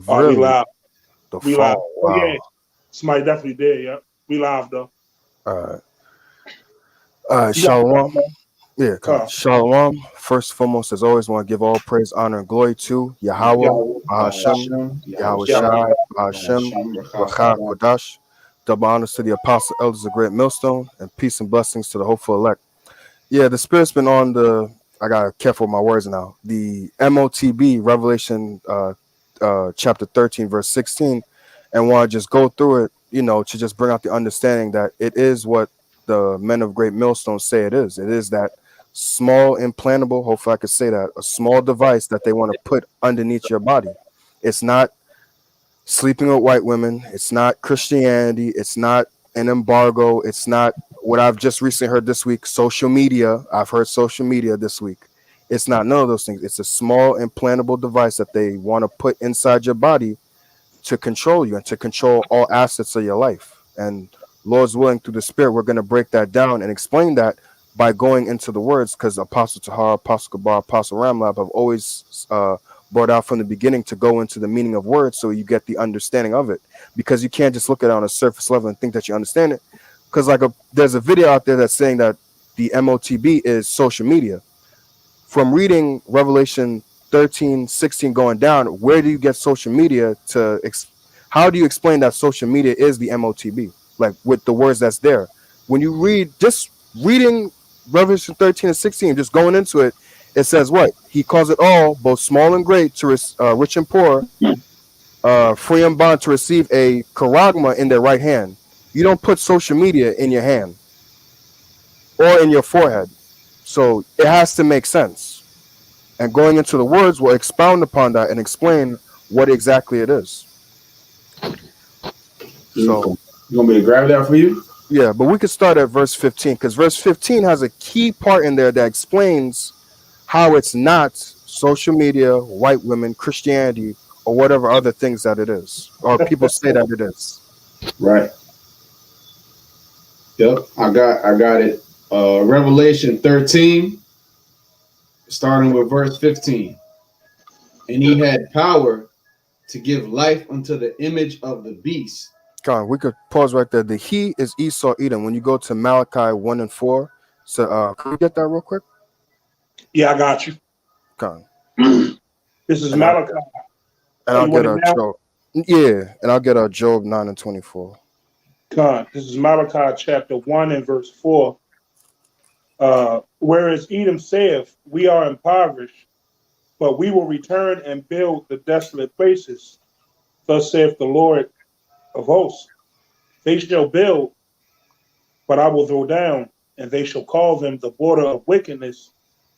Oh, we Really? live. The We live. fall. Oh yeah, Wow. somebody definitely did. Yeah, we live though. All right. All right. You got Shalom. something, Yeah, Khan. man? Shalom. First and foremost, as always, want to give all praise, honor, and glory to Yeah, Yahweh, yeah, Bahashem, Yahweh yeah. Shai, Bahashem, Rachah, Kodash. Double honors to the apostle, elders of Great Millstone, and peace and blessings to the hopeful elect. Yeah, the Spirit's been on the, I got to careful with my words now, the MOTB, Revelation chapter 13, verse 16, and want to just go through it, to just bring out the understanding that it is what the men of Great Millstone say it is. It is that small implantable, hopefully I could say that, a small device that they want to put underneath your body. It's not sleeping with white women. It's not Christianity. It's not an embargo. It's not what I've just recently heard this week, social media. I've heard social media this week. It's not none of those things. It's a small implantable device that they want to put inside your body to control you and to control all assets of your life. And Lord's willing, through the Spirit, we're going to break that down and explain that by going into the words, because Apostle Tahar, Apostle Kabar, Apostle Ramlab have always brought out from the beginning to go into the meaning of words so you get the understanding of it. Because you can't just look at it on a surface level and think that you understand it. Because there's a video out there that's saying that the MOTB is social media. From reading Revelation 13, 16 going down, where do you get social media how do you explain that social media is the MOTB? Like with the words that's there. When you read, just reading Revelation 13 and 16, just going into it, it says what? He calls it all, both small and great, to rich and poor, free and bond, to receive a charagma in their right hand. You don't put social media in your hand or in your forehead. So it has to make sense. And going into the words will expound upon that and explain what exactly it is. So, You want me to grab that for you? yeah, but we could start at verse 15 because verse 15 has a key part in there that explains how it's not social media, white women, Christianity, or whatever other things that it is, or people say that it is. Right. Yep. I got it. Revelation 13, starting with verse 15. And he had power to give life unto the image of the beast. Come on, we could pause right there. The he is Esau Edom. When you go to Malachi 1 and 4, so can we get that real quick? Yeah, I got you. Come This is on. Malachi. And Oh, I'll you want get it a now? Job. Yeah, and I'll get a Job 9 and 24. God, this is Malachi chapter 1 and verse 4. Whereas Edom saith, we are impoverished, but we will return and build the desolate places. Thus saith the Lord of hosts. They shall build, but I will throw down, and they shall call them the border of wickedness,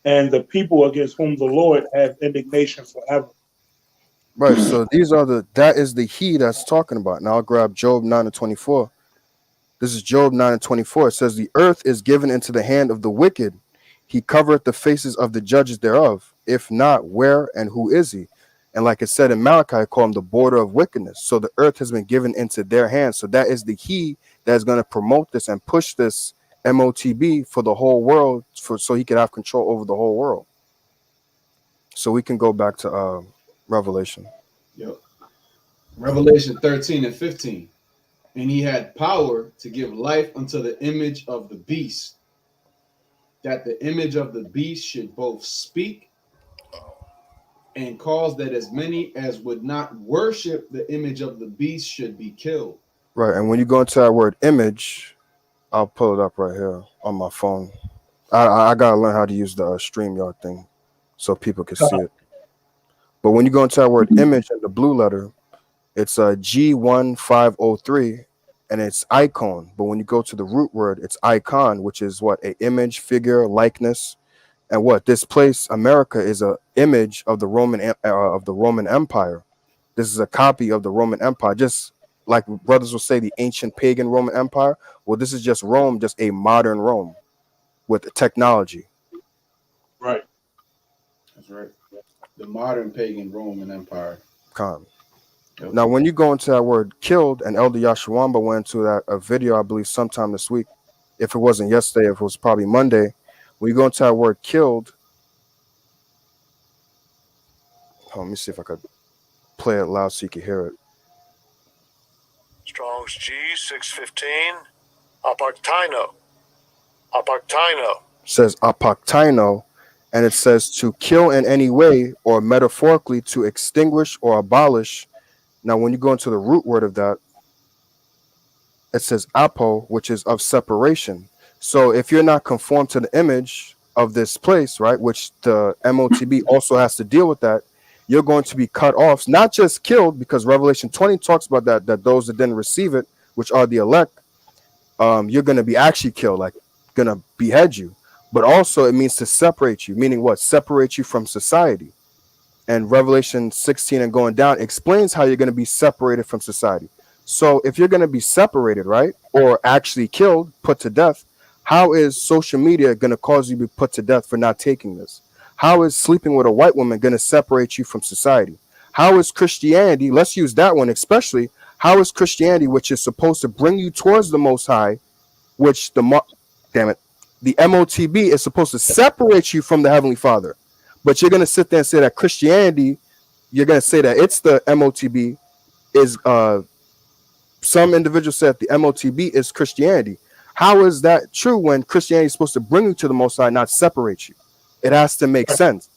and the people against whom the Lord have indignation forever. Right. So that is the he that's talking about. Now I'll grab Job 9 and 24. This is Job 9 and 24. It says, the earth is given into the hand of the wicked. He covereth the faces of the judges thereof. If not, where and who is he? And like it said in Malachi, I call him the border of wickedness. So the earth has been given into their hands. So that is the he that is going to promote this and push this MOTB for the whole world, so he can have control over the whole world. So we can go back to Revelation. Yep. Revelation 13 and 15. And he had power to give life unto the image of the beast, that the image of the beast should both speak and cause that as many as would not worship the image of the beast should be killed. Right. And when you go into that word image, I'll pull it up right here on my phone. I gotta learn how to use the StreamYard thing so people can see it. But when you go into that word image and the blue letter, it's a G1503 and it's icon. But when you go to the root word, it's icon, which is what? A image, figure, likeness. And what this place, America, is a image of the Roman Empire. This is a copy of the Roman Empire, just like brothers will say, the ancient pagan Roman Empire. Well, this is just Rome, just a modern Rome with technology. Right. That's right. The modern pagan Roman Empire. Con. Yep. Now, when you go into that word killed, and Elder Yashawamba went into a video, I believe, sometime this week. If it wasn't yesterday, if it was probably Monday, when you go into that word killed, let me see if I could play it loud so you can hear it. Strong's G 615. Apartino. Apartino. It says apoktaino, and it says to kill in any way, or metaphorically to extinguish or abolish. Now, when you go into the root word of that, it says apo, which is of separation. So if you're not conformed to the image of this place, right, which the MOTB also has to deal with that, you're going to be cut off, not just killed, because Revelation 20 talks about that those that didn't receive it, which are the elect, you're going to be actually killed, like going to behead you. But also it means to separate you, meaning what? Separate you from society. And Revelation 16 and going down explains how you're going to be separated from society. So if you're going to be separated, right, or actually killed, put to death, how is social media going to cause you to be put to death for not taking this? How is sleeping with a white woman going to separate you from society? How is Christianity, let's use that one especially, how is Christianity, which is supposed to bring you towards the Most High, which the MOTB is supposed to separate you from the Heavenly Father, but you're going to sit there and say that Christianity, you're going to say that it's the MOTB is, some individuals said the MOTB is Christianity. How is that true when Christianity is supposed to bring you to the Most High, not separate you? It has to make sense.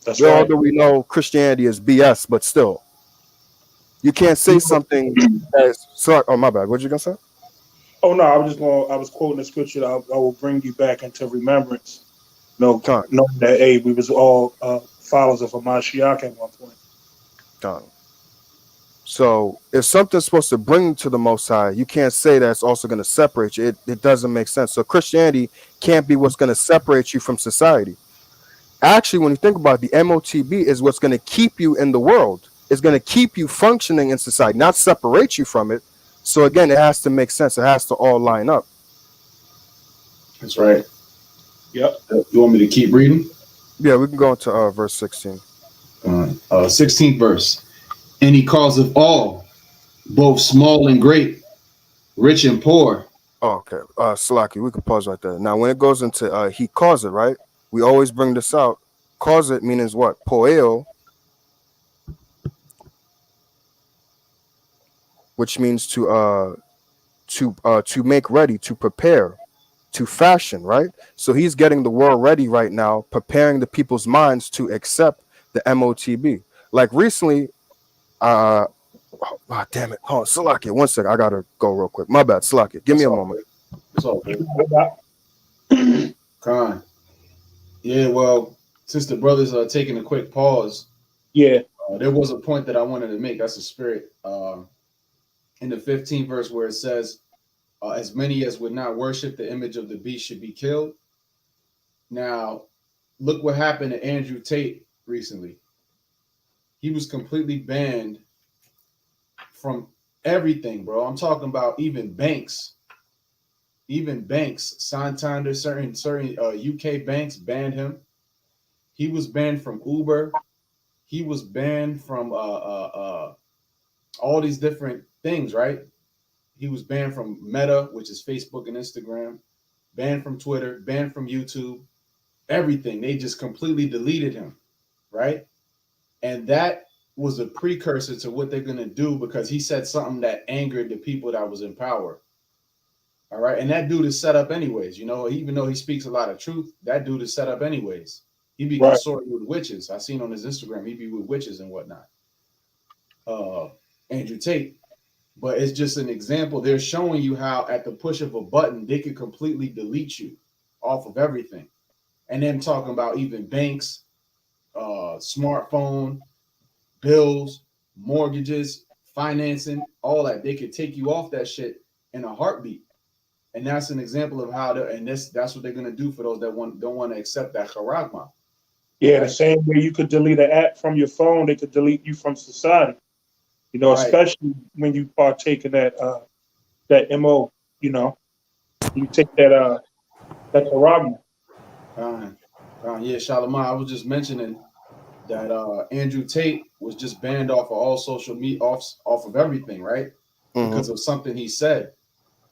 That's Well, right. although we know Christianity is BS, but still, you can't say something as, sorry, oh, my bad. What you going to say? Oh no, I was quoting the scripture. I will bring you back into remembrance. No, Con, knowing that we was all followers of a Mashiach at one point. con. So if something's supposed to bring you to the Most High, you can't say that it's also going to separate you. It doesn't make sense. So Christianity can't be what's going to separate you from society. Actually, when you think about it, the MOTB is what's going to keep you in the world. It's going to keep you functioning in society, not separate you from it. So again, it has to make sense. It has to all line up. That's right. Yep. You want me to keep reading? Yeah, we can go into verse 16. 16th verse. And he calls of all, both small and great, rich and poor. Oh, okay. Salaki, we can pause right there. Now, when it goes into he calls it, right? We always bring this out. Cause it means what? Poeo, which means to make ready, to prepare, to fashion, right? So he's getting the world ready right now, preparing the people's minds to accept the MOTB. Like recently, oh, damn it. Hold on, Salakia, one second. I gotta go real quick. My bad, Salakia. Give me a moment. It's all good. Con. Yeah, well, since the brothers are taking a quick pause, Yeah. there was a point that I wanted to make. That's the spirit. In the 15th verse where it says, as many as would not worship the image of the beast should be killed. Now, look what happened to Andrew Tate recently. He was completely banned from everything, bro. I'm talking about even banks. Even banks, Santander, certain UK banks banned him. He was banned from Uber. He was banned from all these different things, right? He was banned from Meta, which is Facebook and Instagram, banned from Twitter, banned from YouTube, everything. They just completely deleted him, right? And that was a precursor to what they're going to do because he said something that angered the people that was in power. All right. And that dude is set up anyways. You know, even though he speaks a lot of truth, that dude is set up anyways. He be Right. consorting with witches. I seen on his Instagram, he be with witches and whatnot. Andrew Tate. But it's just an example. They're showing you how at the push of a button, they could completely delete you off of everything. And then talking about even banks, smartphone, bills, mortgages, financing, all that. They could take you off that shit in a heartbeat. And that's an example of how that's what they're gonna do for those that don't want to accept that charagma. Yeah, Right. the same way you could delete an app from your phone, they could delete you from society. You know, Right. especially when you partake in that MO. You know, you take that Karagma. Yeah, Shalom. I was just mentioning that Andrew Tate was just banned off of all social media, off of everything, right? Because of something he said.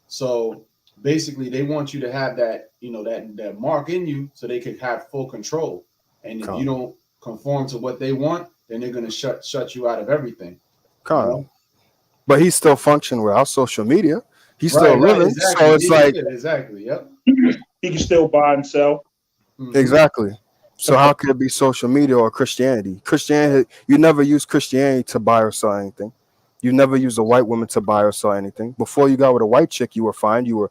So basically, they want you to have that, you know, that mark in you, so they could have full control. And if you don't conform to what they want, then they're gonna shut you out of everything. You Con. know? But he's still functioning without social media. He's still Right, living. So exactly. it's like, Exactly. Yep. He can still buy and sell. Mm-hmm. exactly. So how could it be social media or Christianity? Christianity, you never use Christianity to buy or sell anything. You never use a white woman to buy or sell anything. Before you got with a white chick, you were fine. You were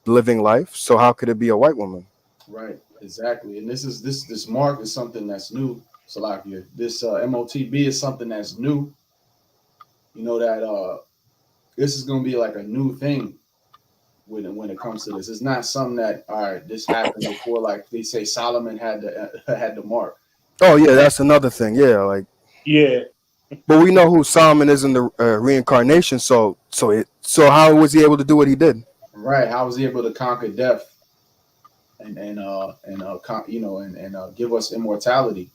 living life. So how could it be a white woman? Right, exactly. And this mark is something that's new, Salakia. This MOTB is something that's new. You know that this is gonna be like a new thing when it comes to this. It's not something that all right, this happened before. Like they say, Solomon had the had the mark. Oh yeah, that's another thing. Yeah, like, Yeah. but we know who Solomon is in the reincarnation. So how was he able to do what he did? Right? How was he able to conquer death and give us immortality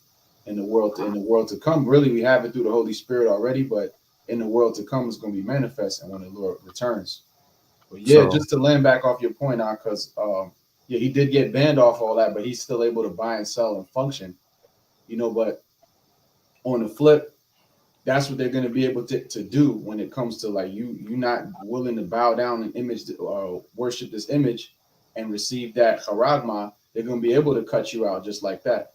in the world to come? Really, we have it through the Holy Spirit already, but in the world to come, it's going to be manifesting when the Lord returns. But yeah, So just to land back off your point, because yeah, he did get banned off all that, but he's still able to buy and sell and function. But on the flip, that's what they're going to be able to do when it comes to like you not willing to bow down and image or worship this image and receive that charagma. They're going to be able to cut you out just like that.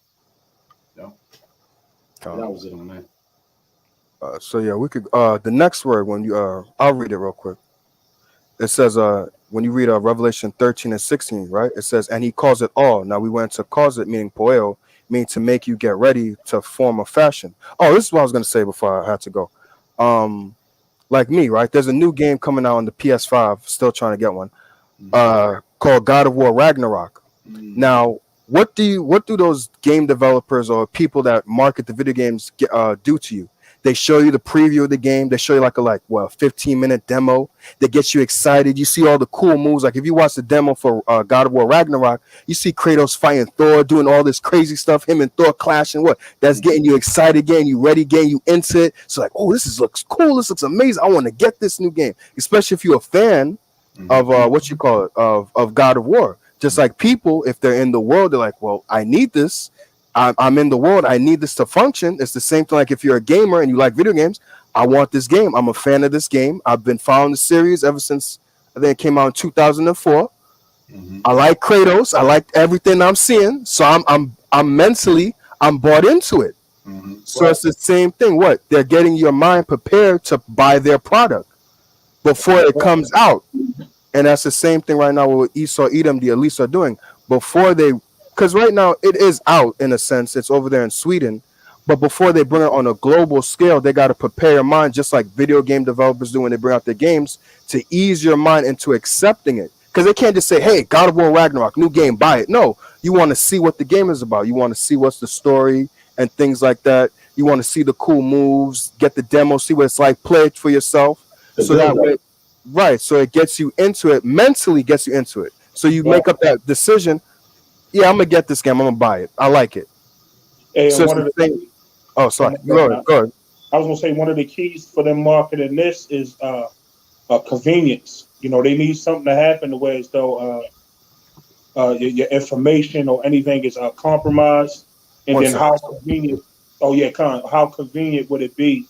But that was it on that. so yeah, we could the next word when you I'll read it real quick. It says when you read Revelation 13 and 16, right? It says, and he calls it all. Now we went to cause it, meaning poeo, meaning to make you get ready to form a fashion. Oh, this is what I was gonna say before I had to go. Like me, right? There's a new game coming out on the PS5, still trying to get one, called God of War Ragnarok. Mm-hmm. Now, what do those game developers or people that market the video games do to you? They show you the preview of the game. They show you like a 15-minute demo that gets you excited. You see all the cool moves. Like if you watch the demo for God of War Ragnarok, you see Kratos fighting Thor, doing all this crazy stuff. Him and Thor clashing. What? That's getting you excited, getting you ready, getting you into it. So like, oh, looks cool. This looks amazing. I want to get this new game, especially if you're a fan of what you call it of God of War. Just like people, if they're in the world, they're like, well, I need this. I'm in the world. I need this to function. It's the same thing. Like if you're a gamer and you like video games, I want this game. I'm a fan of this game. I've been following the series ever since I think it came out in 2004. Mm-hmm. I like Kratos. I like everything I'm seeing. So I'm mentally I'm bought into it. Mm-hmm. So it's the same thing. What they're getting your mind prepared to buy their product before it comes out. And that's the same thing right now with Esau Edom, the elites are doing before they, because right now it is out in a sense, it's over there in Sweden, but before they bring it on a global scale, they got to prepare your mind, just like video game developers do when they bring out their games, to ease your mind into accepting it. Because they can't just say, hey, God of War Ragnarok, new game, buy it. No, you want to see what the game is about. You want to see what's the story and things like that. You want to see the cool moves, get the demo, see what it's like, play it for yourself. So that way, right, so it gets you into it, mentally gets you into it. So you make up that decision. Yeah, I'm gonna get this game. I'm gonna buy it. I like it. And So it's one of the the thing. Oh, sorry. I Go ahead. Go ahead. was gonna say one of the keys for them marketing this is convenience. They need something to happen to where as though your information or anything is compromised, and One then second. how convenient. Oh yeah, how convenient would it be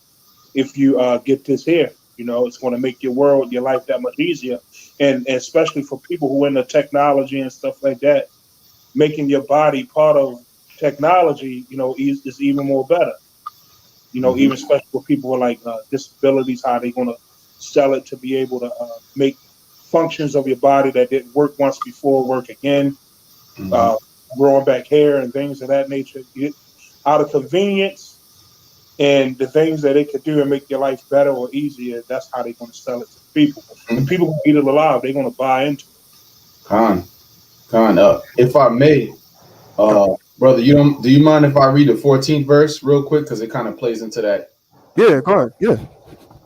if you get this here? It's going to make your life that much easier, and especially for people who are into technology and stuff like that, making your body part of technology, is even more better. Mm-hmm. Even especially for people with like disabilities, how they're going to sell it to be able to make functions of your body that didn't work once before work again, Mm-hmm. uh, growing back hair and things of that nature. Out of convenience and the things that it could do and make your life better or easier, that's how they're going to sell it to people. And people who eat it alive, they're going to buy into it. Khan, if I may, brother, do you mind if I read the 14th verse real quick because it kind of plays into that? Yeah, go ahead. Yeah.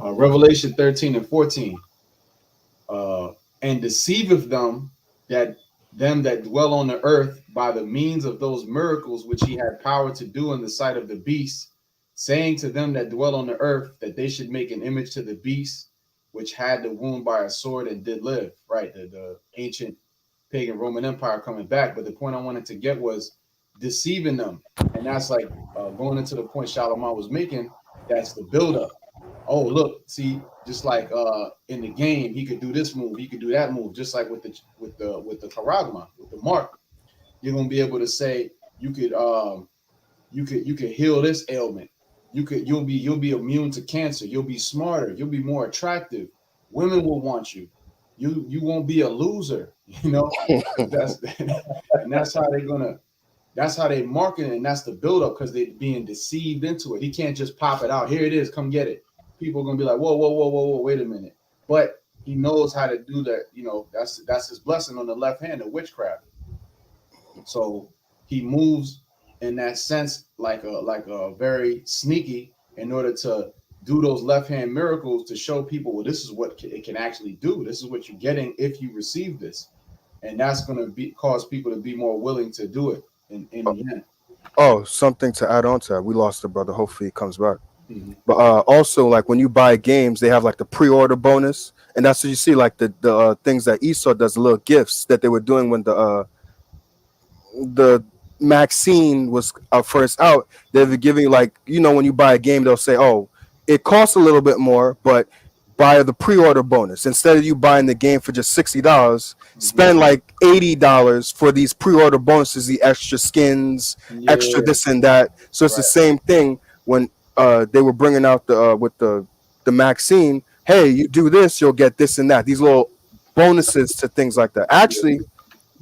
Revelation 13 and 14. And deceiveth them that dwell on the earth by the means of those miracles which he had power to do in the sight of the beast, saying to them that dwell on the earth that they should make an image to the beast which had the wound by a sword and did live. Right, the ancient pagan Roman Empire coming back. But the point I wanted to get was deceiving them, and that's like going into the point Shalimar was making. That's the buildup. Oh, look, see, just like in the game, he could do this move, he could do that move, just like with the charagma, with the mark. You're gonna be able to say you could heal this ailment. You'll be immune to cancer. You'll be smarter. You'll be more attractive. Women will want you. You won't be a loser. You know, that's and that's how they market it, and that's the buildup because they're being deceived into it. He can't just pop it out. Here it is, come get it. People are gonna be like, whoa, whoa, whoa, whoa, whoa, wait a minute. But he knows how to do that. You know, that's his blessing on the left hand of witchcraft. So he moves in that sense like a very sneaky in order to do those left hand miracles to show people, well, this is what it can actually do. This is what you're getting if you receive this, and that's going to be cause people to be more willing to do it in the end. Oh, something to add on to that. We lost the brother. Hopefully he comes back. Mm-hmm. But also, like when you buy games, they have like the pre-order bonus, and that's what you see, like the things that Esau does, the little gifts that they were doing when the Maxine was first out. They were giving, like, you know, when you buy a game, they'll say, oh, it costs a little bit more, but buy the pre-order bonus. Instead of you buying the game for just $60, spend like $80 for these pre-order bonuses, the extra skins, extra this and that. So it's the same thing when they were bringing out the with the Maxine. Hey, you do this, you'll get this and that. These little bonuses to things like that. Actually,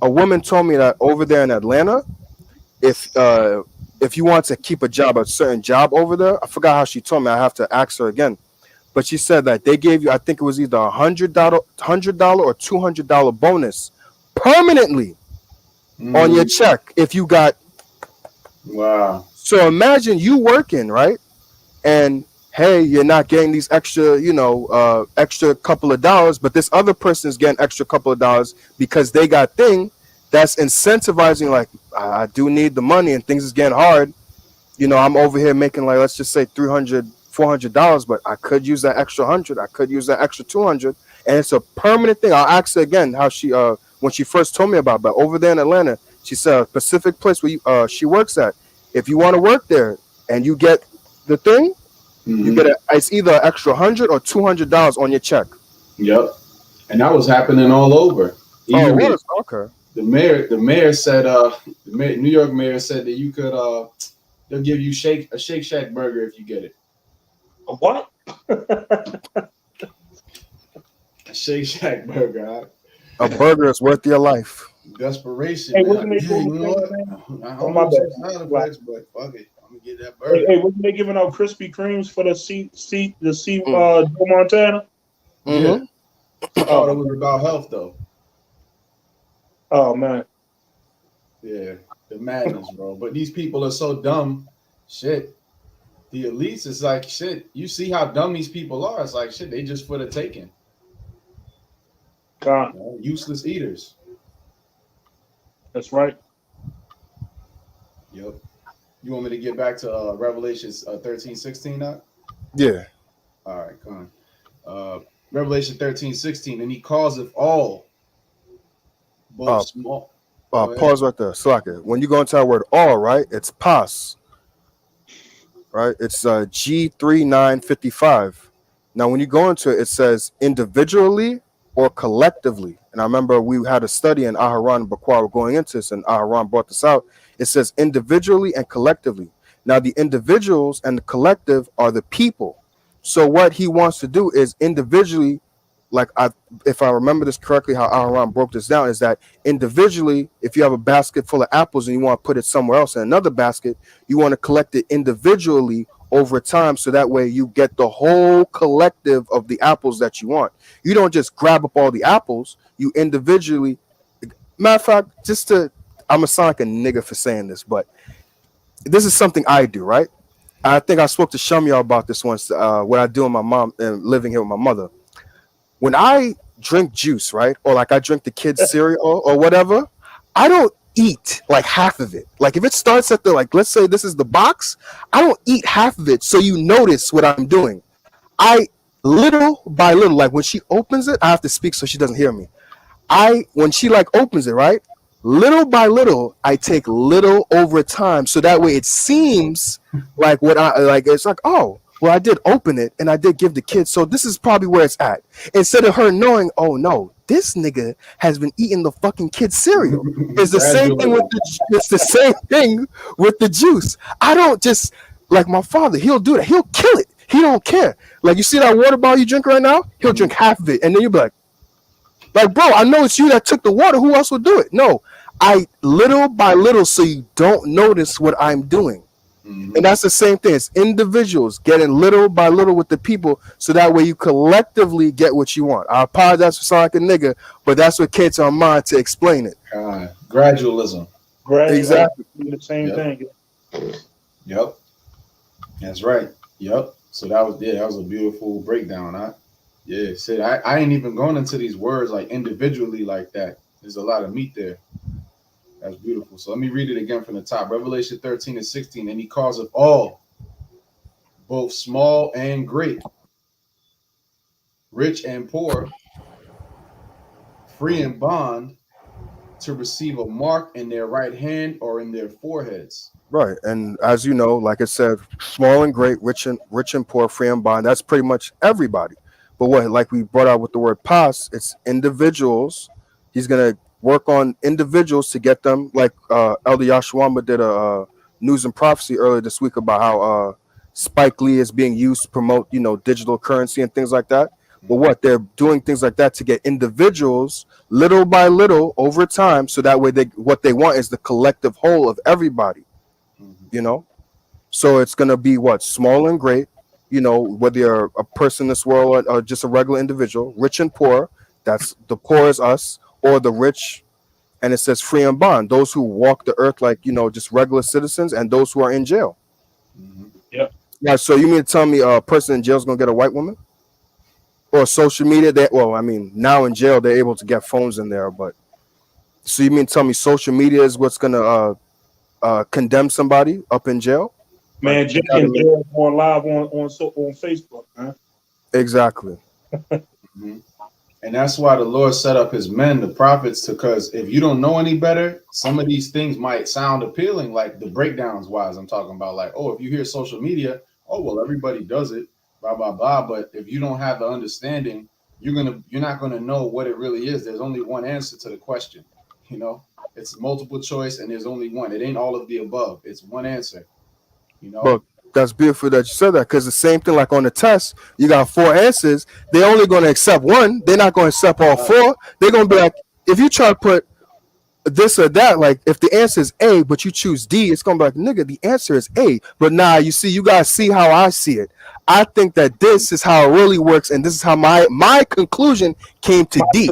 a woman told me that over there in Atlanta, if you want to keep a certain job over there, I forgot how she told me. I have to ask her again. But she said that they gave you, I think it was either $100 or $200 bonus permanently on your check if you got. Wow. So imagine you working, right? And hey, you're not getting these extra, extra couple of dollars, but this other person is getting extra couple of dollars because they got thing that's incentivizing, like, I do need the money and things is getting hard. You know, I'm over here making, like, let's just say $300, $400, but I could use that extra 100. I could use that extra 200. And it's a permanent thing. I'll ask her again how she, when she first told me about it, but over there in Atlanta, she said a specific place where she works at. If you want to work there and you get the thing, you get it's either an extra $100 or $200 on your check. Yep, and that was happening all over. Even it was? Okay. The mayor said, New York mayor said that you could, they'll give you a Shake Shack burger if you get it. A what? A Shake Shack burger. A burger is worth your life. Desperation. Hey, wasn't they doing? I don't know but fuck it. I'm gonna get that burger. Hey, wasn't they giving out Krispy Kremes for the Joe Montana? Yeah. I thought it was about health though. Oh man. Yeah, the madness, bro. But these people are so dumb. Shit. The elites is like shit. You see how dumb these people are. It's like shit. They just for the taking. God. Useless eaters. That's right. Yep. You want me to get back to Revelations 13:16 now? Yeah. All right, come on. Revelation 13:16, and he causeth all, both small. Pause right there. Slacker. When you go into that word all, right, it's pas. Right? It's G3955. Now, when you go into it, it says individually or collectively. And I remember we had a study in Aharon Bakwar going into this, and Aharon brought this out. It says individually and collectively. Now, the individuals and the collective are the people. So what he wants to do is individually, like if I remember this correctly, how Aharon broke this down, is that individually, if you have a basket full of apples and you want to put it somewhere else in another basket, you want to collect it individually over time, so that way you get the whole collective of the apples that you want. You don't just grab up all the apples, you individually. Matter of fact, I'm gonna sound like a nigga for saying this, but this is something I do, right? I think I spoke to Shamya about this once, what I do with my mom and living here with my mother. When I drink juice, right, or like I drink the kids' cereal or whatever, I don't eat like half of it. Like if it starts at the, like, let's say this is the box, I don't eat half of it so you notice what I'm doing. I little by little, like when she opens it, I have to speak so she doesn't hear me. When she like opens it, right, little by little, I take little over time, so that way it seems like what I like. It's like, oh, well, I did open it and I did give the kid, so this is probably where it's at. Instead of her knowing, oh no, this nigga has been eating the fucking kid's cereal. It's the same thing with Gradualism. it's the same thing with the juice. I don't just like my father. He'll do that. He'll kill it. He don't care. Like you see that water bottle you drink right now, he'll drink half of it, and then you'll be like, bro, I know it's you that took the water. Who else would do it? No, I little by little, so you don't notice what I'm doing. Mhm. And that's the same thing. It's individuals getting little by little with the people, so that way you collectively get what you want. I apologize for sounding like a nigga, but that's what came to my mind to explain it. Gradualism. Gradually, Exactly. the same Yep. thing. Yep. That's right. Yep. So that was a beautiful breakdown. Yeah, Sid, I ain't even going into these words like individually like that. There's a lot of meat there. That's beautiful. So let me read it again from the top. Revelation 13 and 16. And he calls of all, both small and great, rich and poor, free and bond, to receive a mark in their right hand or in their foreheads. Right. And as you know, like I said, small and great, rich and poor, free and bond, that's pretty much everybody. But what like we brought out with the word pas, it's individuals. He's gonna work on individuals to get them like Elder Yashwamba did a news and prophecy earlier this week about how Spike Lee is being used to promote, digital currency and things like that. But what they're doing things like that to get individuals little by little over time, so that way what they want is the collective whole of everybody. Mhm. So it's going to be what small and great, whether you're a person in this world or just a regular individual, rich and poor, that's the poor is us, or the rich, and it says free and bond, those who walk the earth like just regular citizens, and those who are in jail. Mhm. Yep. Yeah, so you mean to tell me a person in jail is going to get a white woman? Or social media, well, I mean, now in jail they're able to get phones in there, but so you mean to tell me social media is what's going to condemn somebody up in jail? Like Man, you Jake gotta and Jill going live on Facebook, man. exactly. Mhm. And that's why the Lord set up his men, the prophets, because if you don't know any better, some of these things might sound appealing, like the breakdowns wise. I'm talking about, like, oh, if you hear social media, oh well, everybody does it, blah blah blah. But if you don't have the understanding, you're not gonna know what it really is. There's only one answer to the question. You know, it's multiple choice, and there's only one. It ain't all of the above. It's one answer. You know. But that's beautiful that you said that, because the same thing like on the test, you got four answers. They're only going to accept one. They're not going to accept all four. They're going to be like, if you try to put this or that, like if the answer is A, but you choose D, it's going to be like, nigga, the answer is A. But nah, you see, you got to see how I see it. I think that this is how it really works, and this is how my conclusion came to D.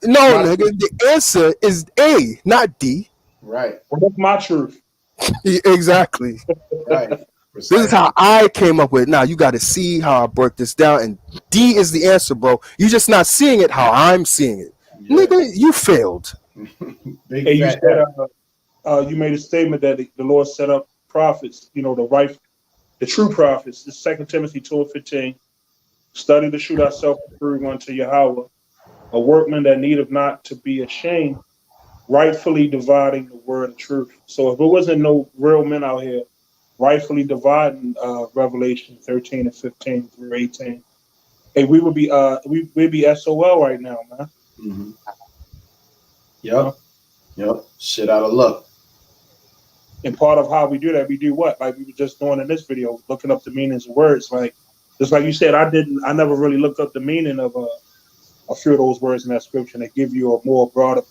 No, My, nigga, the answer is A, not D. Right. well, that's my truth. Exactly. Right. This is how Precisely. I came up with it. Now you got to see how I break this down, and D is the answer, bro. You just not seeing it how I'm seeing it, Yeah. nigga. You failed. Big Hey, you fat said F. you made a statement that the Lord set up prophets, the true prophets. The 2 Timothy 2:15. Study to shoot ourselves approved unto Yahweh, a workman that needeth not to be ashamed, rightfully dividing the word of truth. So if it wasn't no real men out here rightfully dividing Revelation 13 and 15 through 18, hey, we'd be SOL right now, man. Mhm. You know? Yep. Yep. Shit out of luck. And part of how we do that, we do what? Like we were just doing in this video, looking up the meanings of words. Like just like you said, I never really looked up the meaning of a few of those words in that scripture that give you a more broader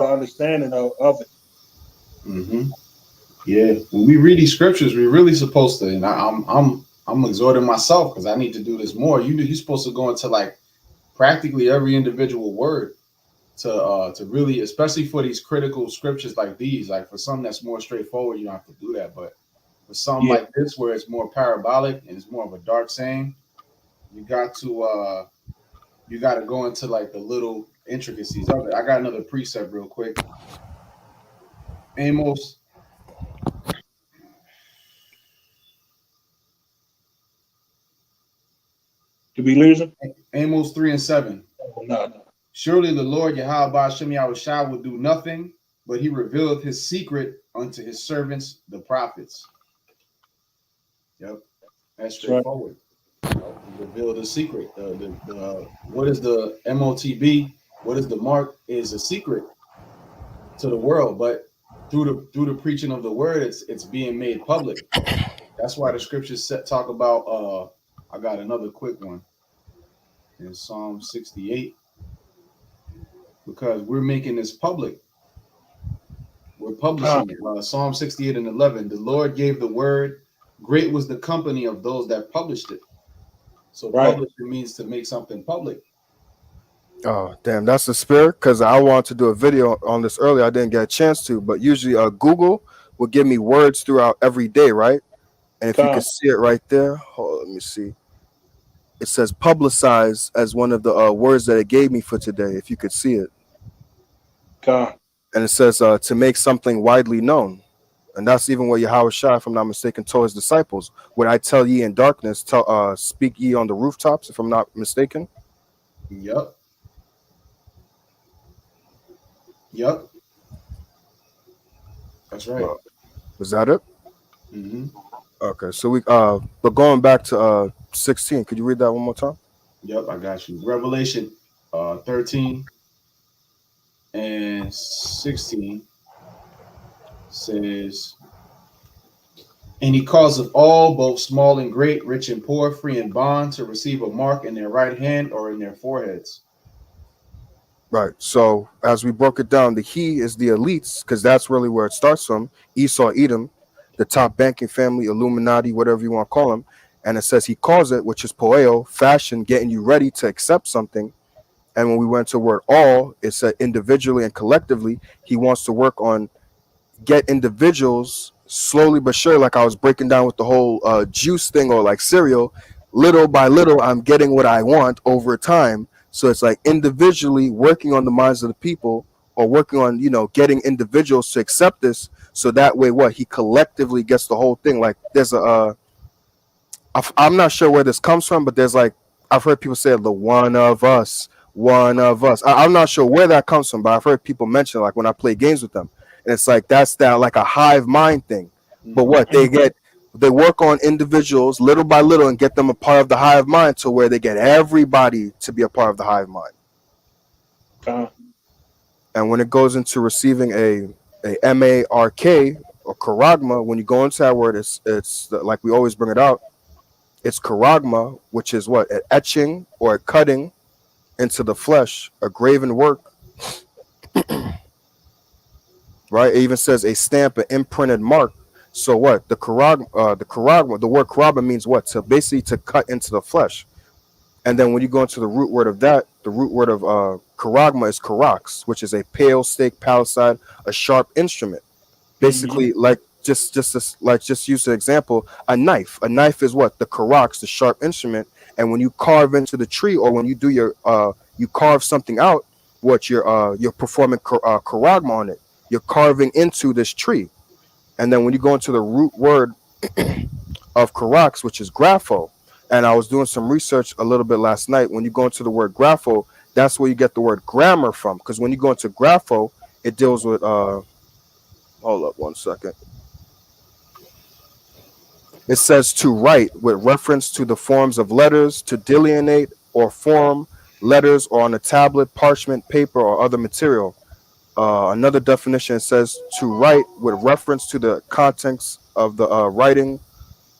understanding of it. Hmm. Yeah. When we read these scriptures, we're really supposed to, and I'm exhorting myself because I need to do this more. You're supposed to go into like practically every individual word to really, especially for these critical scriptures like these, like for some that's more straightforward, you don't have to do that. But for some Yeah, like this, where it's more parabolic and it's more of a dark saying, you got to go into like the little intricacies of it. I got another precept real quick. Amos to be losing? Amos 3 and 7. Oh, no, no. Surely the Lord Yahweh Ba'ashem Yahushua will do nothing, but he revealed his secret unto his servants, the prophets. Yep, that's That's right. straightforward. He revealed the secret. What is the MOTB? What is the mark? Is a secret to the world, but through the preaching of the word, it's being made public. That's why the scriptures talk about. I got another quick one in Psalm 68, because we're making this public. We're publishing it. Psalm 68 and 11. The Lord gave the word. Great was the company of those that published it. So Right. publishing means to make something public. Oh, damn, that's the spirit. Because I wanted to do a video on this earlier. I didn't get a chance to, but usually Google will give me words throughout every day, right? And if you can see it right there, hold on, let me see. It says publicize as one of the words that it gave me for today, if you could see it. And it says to make something widely known. And that's even what Yahweh Shai, if I'm not mistaken, told his disciples. When I tell ye in darkness, speak ye on the rooftops, if I'm not mistaken. Yep. That's right. Was that it? Mm-hmm. Okay, so we but going back to 16, could you read that one more time? Yep, I got you. Revelation 13 and 16 says, and he causeth all, both small and great, rich and poor, free and bond, to receive a mark in their right hand or in their foreheads. Right. So as we broke it down, the he is the elites, because that's really where it starts from. Esau, Edom, the top banking family, Illuminati, whatever you want to call them. And it says he calls it, which is poeo, fashion, getting you ready to accept something. And when we went to word all, it said individually and collectively, he wants to work on get individuals slowly but sure, like I was breaking down with the whole juice thing or like cereal, little by little, I'm getting what I want over time. So it's like individually working on the minds of the people, or working on, getting individuals to accept this. So that way, what he collectively gets the whole thing. Like there's I'm not sure where this comes from, but there's like, I've heard people say the one of us. I'm not sure where that comes from, but I've heard people mention, like when I play games with them, and it's like that's that like a hive mind thing. But what they work on individuals little by little and get them a part of the hive mind, to where they get everybody to be a part of the hive mind. And when it goes into receiving a mark or charagma, when you go into that word, it's like we always bring it out. It's charagma, which is what? An etching or a cutting into the flesh, a graven work. Right? It even says a stamp, an imprinted mark. So what? The charagma, the word charagma means what? To basically to cut into the flesh. And then when you go into the root word of that, the root word of charagma is karax, which is a pale stake, palisade, a sharp instrument. Basically, like just use the example, a knife. A knife is what? The karax, the sharp instrument. And when you carve into the tree, or when you do your you carve something out, what you're performing charagma on it. You're carving into this tree. And then when you go into the root word of karax, which is grapho, and I was doing some research a little bit last night. When you go into the word grapho, that's where you get the word grammar from. Because when you go into grapho, it deals with hold up one second. It says to write with reference to the forms of letters, to delineate or form letters, or on a tablet, parchment, paper, or other material. Another definition says to write with reference to the contents of the writing.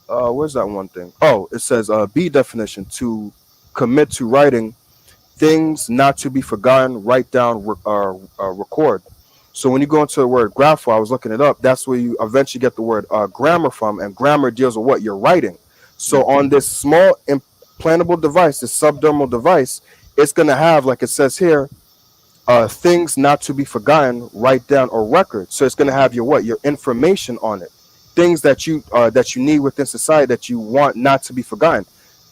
Where's that one thing? Oh, it says B definition, to commit to writing things not to be forgotten, write down, record. So when you go into the word grapho, I was looking it up. That's where you eventually get the word grammar from, and grammar deals with what you're writing. So on this small implantable device, this subdermal device, it's going to have, like it says here, things not to be forgotten, write down, or record. So it's going to have your information on it, things that you need within society that you want not to be forgotten,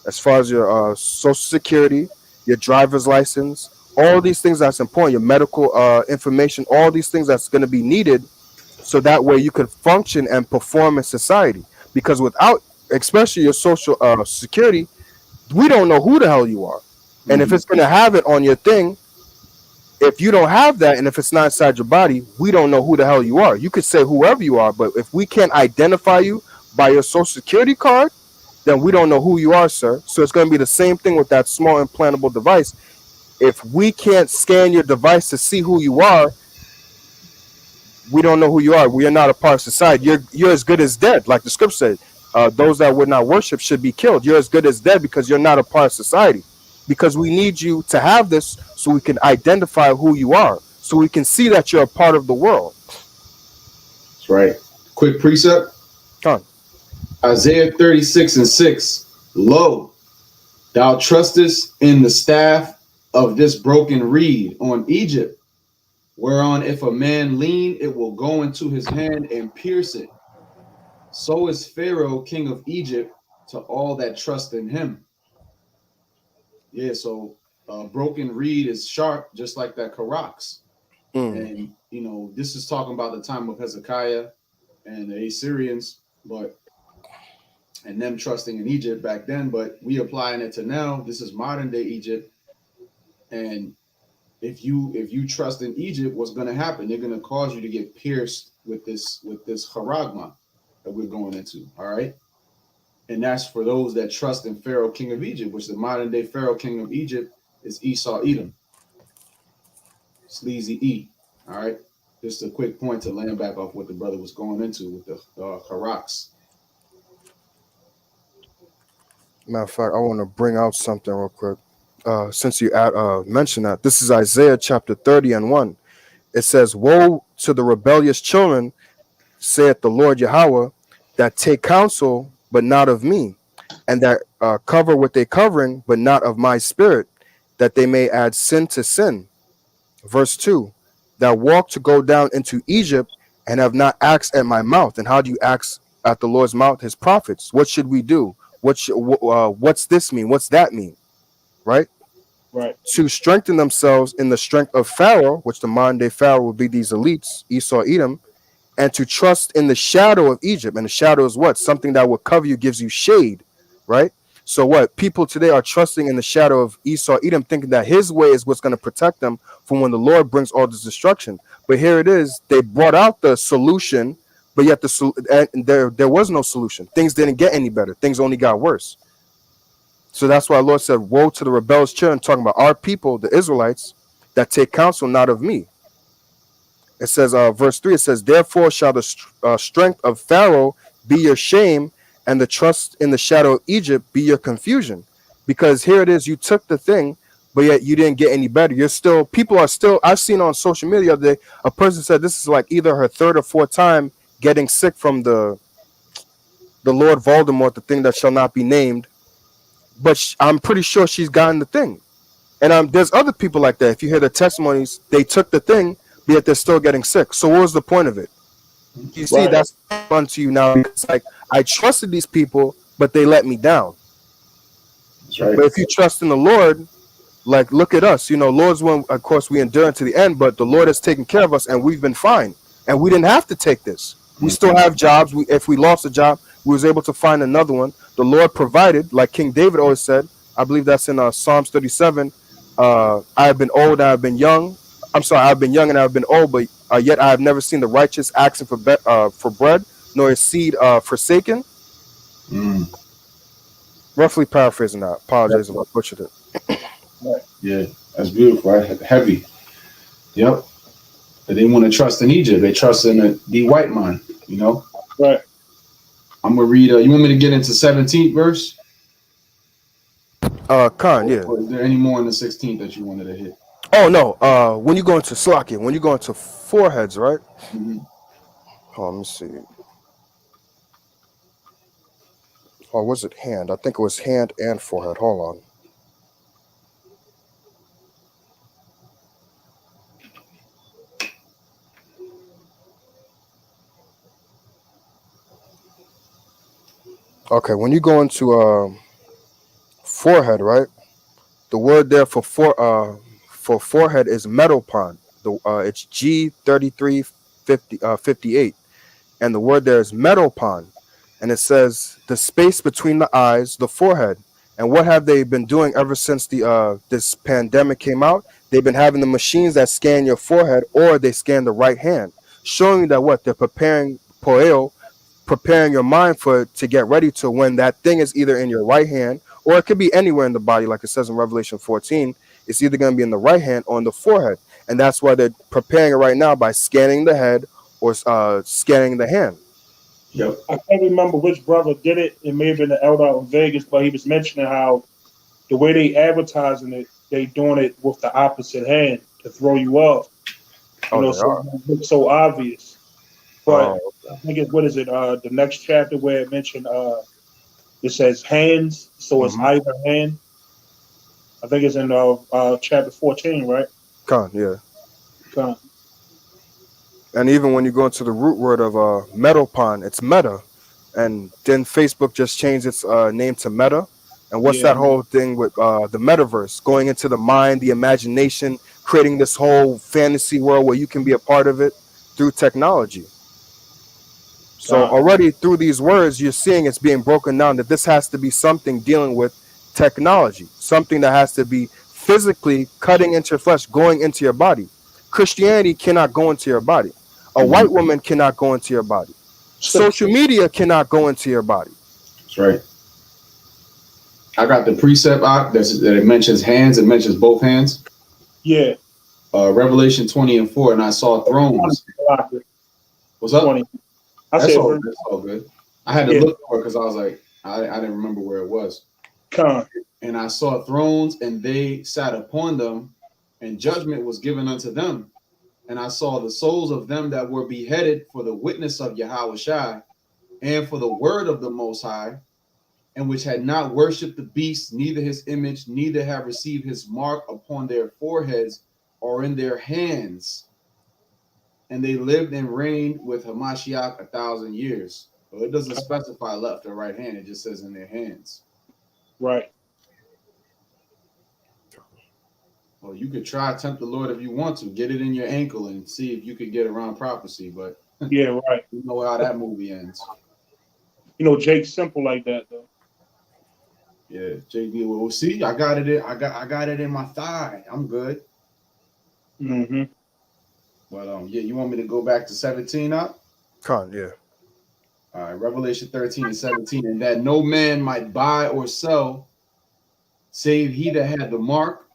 as far as your social security, your driver's license, all these things that's important, your medical information, all these things that's going to be needed, so that way you can function and perform in society. Because without, especially your social security, we don't know who the hell you are. And if it's going to have it on your thing, If you don't have that, and if it's not inside your body, we don't know who the hell you are. You could say whoever you are, but if we can't identify you by your social security card, then we don't know who you are, sir. So it's going to be the same thing with that small implantable device. If we can't scan your device to see who you are, we don't know who you are. We are not a part of society. You're as good as dead, like the scripture said. Those that would not worship should be killed. You're as good as dead because you're not a part of society. Because we need you to have this so we can identify who you are, so we can see that you're a part of the world. That's right. Quick precept. Come. Isaiah 36:6. Lo, thou trustest in the staff of this broken reed on Egypt, whereon if a man lean, it will go into his hand and pierce it. So is Pharaoh, king of Egypt, to all that trust in him. Yeah, so broken reed is sharp, just like that Karax. And, you know, this is talking about the time of Hezekiah and the Assyrians, and them trusting in Egypt back then, but we applying it to now. This is modern day Egypt. And if you trust in Egypt, what's going to happen? They're going to cause you to get pierced with this charagma that we're going into. All right. And that's for those that trust in Pharaoh, king of Egypt, which the modern day Pharaoh, king of Egypt, is Esau Edom. Sleazy E. All right. Just a quick point to land back off what the brother was going into with the Karax. Matter of fact, I want to bring out something real quick. Since you mentioned that, this is Isaiah chapter 30:1. It says, "Woe to the rebellious children, saith the Lord Yahweh, that take counsel, but not of me, and that cover with a covering, but not of my spirit, that they may add sin to sin." Verse 2, "That walk to go down into Egypt, and have not asked at my mouth." And how do you ask at the Lord's mouth? His prophets. What should we do? What's this mean? What's that mean? Right? Right. To strengthen themselves in the strength of Pharaoh, which the modern day Pharaoh would be these elites, Esau, Edom, and to trust in the shadow of Egypt. And the shadow is what? Something that will cover you, gives you shade, right? So what? People today are trusting in the shadow of Esau, Edom, thinking that his way is what's going to protect them from when the Lord brings all this destruction. But here it is. They brought out the solution, but yet there was no solution. Things didn't get any better. Things only got worse. So that's why the Lord said, "Woe to the rebellious children," talking about our people, the Israelites, that take counsel not of me. It says, verse 3, it says, "Therefore shall the strength of Pharaoh be your shame, and the trust in the shadow of Egypt be your confusion." Because here it is, you took the thing, but yet you didn't get any better. People are still, I've seen on social media the other day, a person said this is like either her third or fourth time getting sick from the Lord Voldemort, the thing that shall not be named. But I'm pretty sure she's gotten the thing. And there's other people like that. If you hear the testimonies, they took the thing, but yet they're still getting sick. So what was the point of it? You see, Right. that's fun to you now. It's like, I trusted these people, but they let me down. That's right. But if you trust in the Lord, like, look at us. You know, Lord's one, of course, we endure to the end, but the Lord has taken care of us, and we've been fine. And we didn't have to take this. We still have jobs. If we lost a job, we was able to find another one. The Lord provided, like King David always said. I believe that's in Psalms 37. I have been old, I have been young. I'm sorry, I've been young and I've been old, but yet I have never seen the righteous asking for bread, nor his seed forsaken. Roughly paraphrasing that. Apologize if I butchered it. Yeah, that's beautiful. Right? Heavy. Yep. But they want to trust in Egypt. They trust in the white man, you know? Right. I'm going to read. You want me to get into 17th verse? Khan, yeah. Or is there any more in the 16th that you wanted to hit? Oh, no. When you go into Slakia, when you go into foreheads, right? Mm-hmm. Oh, let me see. Oh, was it hand? I think it was hand and forehead. Hold on. Okay, when you go into forehead, right? The word there for forehead is metopon. It's G3358, and the word there is metopon, and it says the space between the eyes, the forehead, And what have they been doing ever since the this pandemic came out? They've been having the machines that scan your forehead, or they scan the right hand, showing you that what they're preparing poeo, preparing your mind for to get ready to when that thing is either in your right hand or it could be anywhere in the body, like it says in Revelation 14. It's either going to be in the right hand or on the forehead, and that's why they're preparing it right now by scanning the head or scanning the hand. Yep. I can't remember which brother did it. It may have been the elder out in Vegas, but he was mentioning how the way they advertising it, they doing it with the opposite hand to throw you off. You Oh, know, they so are. it don't look so obvious. But Oh, I think it's what is it? The next chapter where it mentioned it says hands, so it's mm-hmm. either hand. I think it's in chapter 14, right? Yeah. Con. And even when you go into the root word of Metapon, it's meta. And then Facebook just changed its name to Meta. And what's Yeah, that whole thing with the metaverse, going into the mind, the imagination, creating this whole fantasy world where you can be a part of it through technology. So con. already through these words, you're seeing it's being broken down that this has to be something dealing with technology, something that has to be physically cutting into your flesh, going into your body. Christianity cannot go into your body. A white woman cannot go into your body. Social media cannot go into your body. That's right. I got the precept out that it mentions hands. It mentions both hands. Yeah. Revelation 20:4, and I saw thrones. What's up? 20. I That's said, all. That's all good. I had to yeah, look for it because I was like, I didn't remember where it was. con. And I saw thrones, and they sat upon them, and judgment was given unto them. And I saw the souls of them that were beheaded for the witness of Yahushua and for the word of the Most High, and which had not worshipped the beast, neither his image, neither have received his mark upon their foreheads or in their hands. And they lived and reigned with Hamashiach 1,000 years. So it doesn't specify left or right hand, it just says in their hands. Right. Well, you could try tempt the Lord if you want to. Get it in your ankle and see if you could get around prophecy, but Yeah, right. you know how that movie ends. You know, Jake's simple like that though. Yeah, JD. Well, see, I got it. I got it in my thigh. I'm good. Mm-hmm. But yeah, you want me to go back to 17 up? Yeah. All right, Revelation 13 and 17, and that no man might buy or sell, save he that had the mark,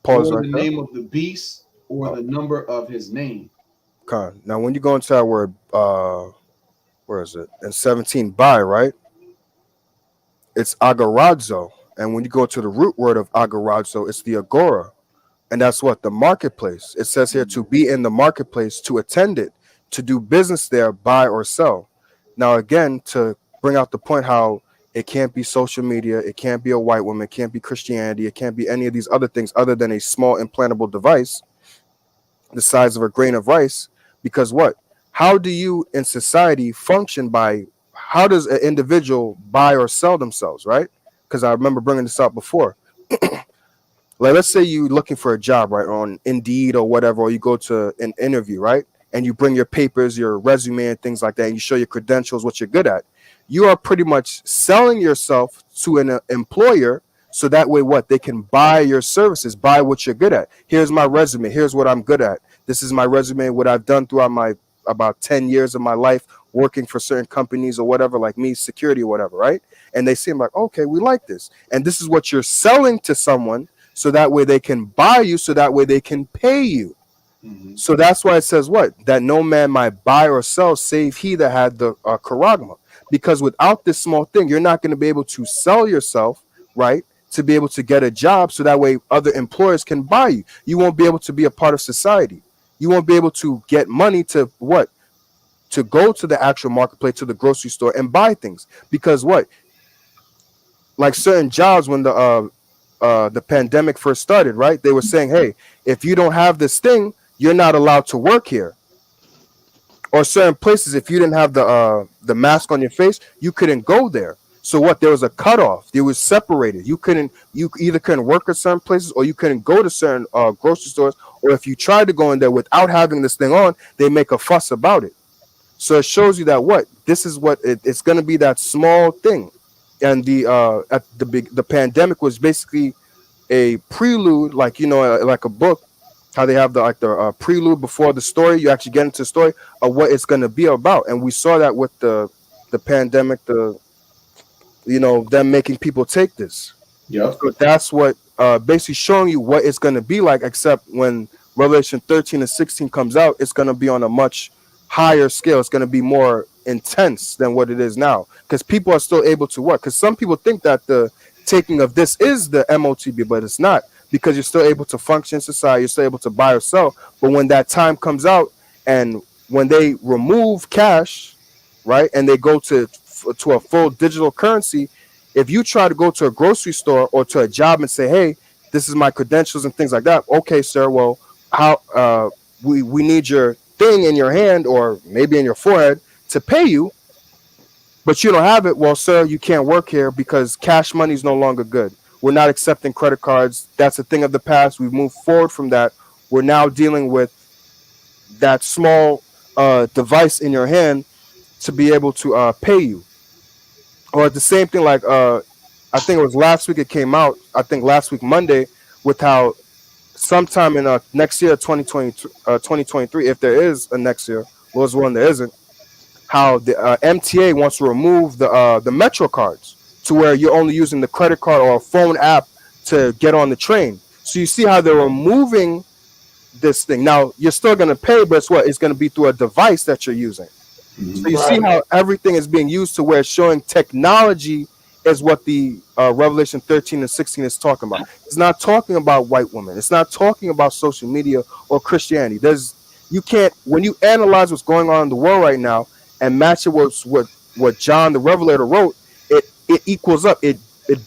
Pause or right the there. name of the beast, or the number of his name. Now, when you go into that word, where is it? In 17, buy, right? It's agorazo. And when you go to the root word of agorazo, it's the agora. And that's what? The marketplace. It says here to be in the marketplace, to attend it, to do business there, buy or sell. Now, again, to bring out the point how it can't be social media, it can't be a white woman, it can't be Christianity, it can't be any of these other things other than a small implantable device the size of a grain of rice. Because what? How do you in society function by how does an individual buy or sell themselves, right? Because I remember bringing this up before. Like, let's say you're looking for a job, right, on Indeed or whatever, or you go to an interview, right, and you bring your papers, your resume, and things like that, and you show your credentials, what you're good at. You are pretty much selling yourself to an employer, so that way, what they can buy your services, buy what you're good at. Here's my resume. Here's what I'm good at. This is my resume. What I've done throughout my about 10 years of my life working for certain companies or whatever, like me, security or whatever, right? And they seem like, okay, we like this, and this is what you're selling to someone so that way they can buy you, so that way they can pay you. Mm-hmm. So that's why it says what? That no man might buy or sell save he that had the charagma. Because without this small thing, you're not going to be able to sell yourself, right? To be able to get a job so that way other employers can buy you. You won't be able to be a part of society. You won't be able to get money to what? To go to the actual marketplace, to the grocery store and buy things. Because what? Like certain jobs when the pandemic first started, right? They were saying, hey, if you don't have this thing, you're not allowed to work here. Or certain places, if you didn't have the mask on your face, you couldn't go there. So what? There was a cutoff. It was separated. You either couldn't work at certain places or you couldn't go to certain grocery stores. Or if you tried to go in there without having this thing on, they make a fuss about it. So it shows you that what? This is what it's going to be, that small thing. and the pandemic was basically a prelude, like like a book, how they have the prelude before the story. You actually get into the story of what it's going to be about, and we saw that with the pandemic, them making people take this. Yep. So that's what basically showing you what it's going to be like, except when Revelation 13 and 16 comes out, it's going to be on a much higher scale. It's going to be more intense than what it is now, because people are still able to work. Because some people think that the taking of this is the MOTB, but it's not, because you're still able to function in society, you're still able to buy or sell. But when that time comes out, and when they remove cash, right, and they go to a full digital currency, if you try to go to a grocery store or to a job and say, hey, this is my credentials and things like that, okay, sir, well, how we need your thing in your hand or maybe in your forehead to pay you, but you don't have it. Well, sir, you can't work here because cash money is no longer good. We're not accepting credit cards. That's a thing of the past. We've moved forward from that. We're now dealing with that small device in your hand to be able to pay you. Or the same thing, like I think it was last week it came out, I think last week Monday, with how sometime in next year, 2023, if there is a next year, Lord's willing there isn't, how the MTA wants to remove the Metro cards to where you're only using the credit card or a phone app to get on the train. So you see how they're removing this thing. Now you're still going to pay, but it's going to be through a device that you're using. So you see how everything is being used to where it's showing technology is what the Revelation 13 and 16 is talking about. It's not talking about white women. It's not talking about social media or Christianity. You can't, when you analyze what's going on in the world right now and match it with what John the Revelator wrote, it equals up. It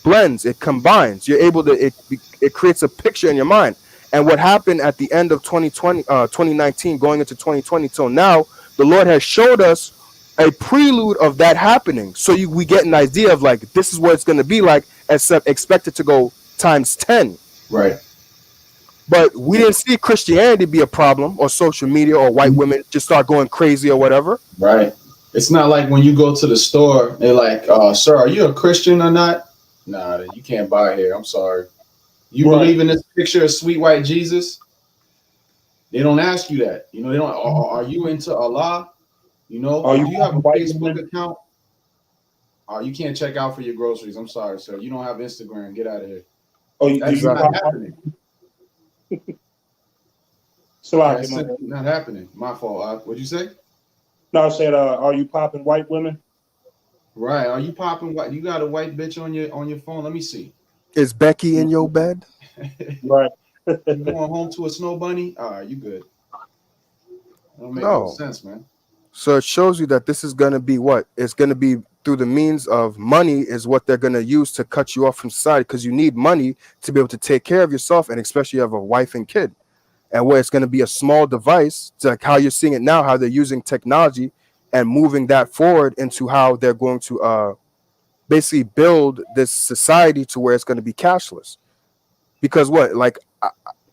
blends. It combines. You're able to. It creates a picture in your mind. And what happened at the end of 2019, going into 2020 till now, the Lord has showed us a prelude of that happening. So we get an idea of like, this is what it's going to be like, except expected to go times 10. Right. But we didn't see Christianity be a problem or social media or white women just start going crazy or whatever. Right. It's not like when you go to the store, they're like, sir, are you a Christian or not? Nah, you can't buy here. I'm sorry. You believe in this picture of sweet white Jesus? They don't ask you that. They don't. Are you into Allah? Do you have a Facebook account? You can't check out for your groceries. I'm sorry, sir. You don't have Instagram. Get out of here. That's not happening. That's not happening. My fault. What'd you say? No, I said, are you popping white women? Right. Are you popping white? You got a white bitch on your phone? Let me see. Is Becky in your bed? Right. You going home to a snow bunny? All right, you good. That don't make no sense, man. So it shows you that this is going to be what? It's going to be through the means of money is what they're going to use to cut you off from society, because you need money to be able to take care of yourself, and especially you have a wife and kid. And where it's going to be a small device, to like how you're seeing it now, how they're using technology and moving that forward into how they're going to basically build this society to where it's going to be cashless. Because what, like,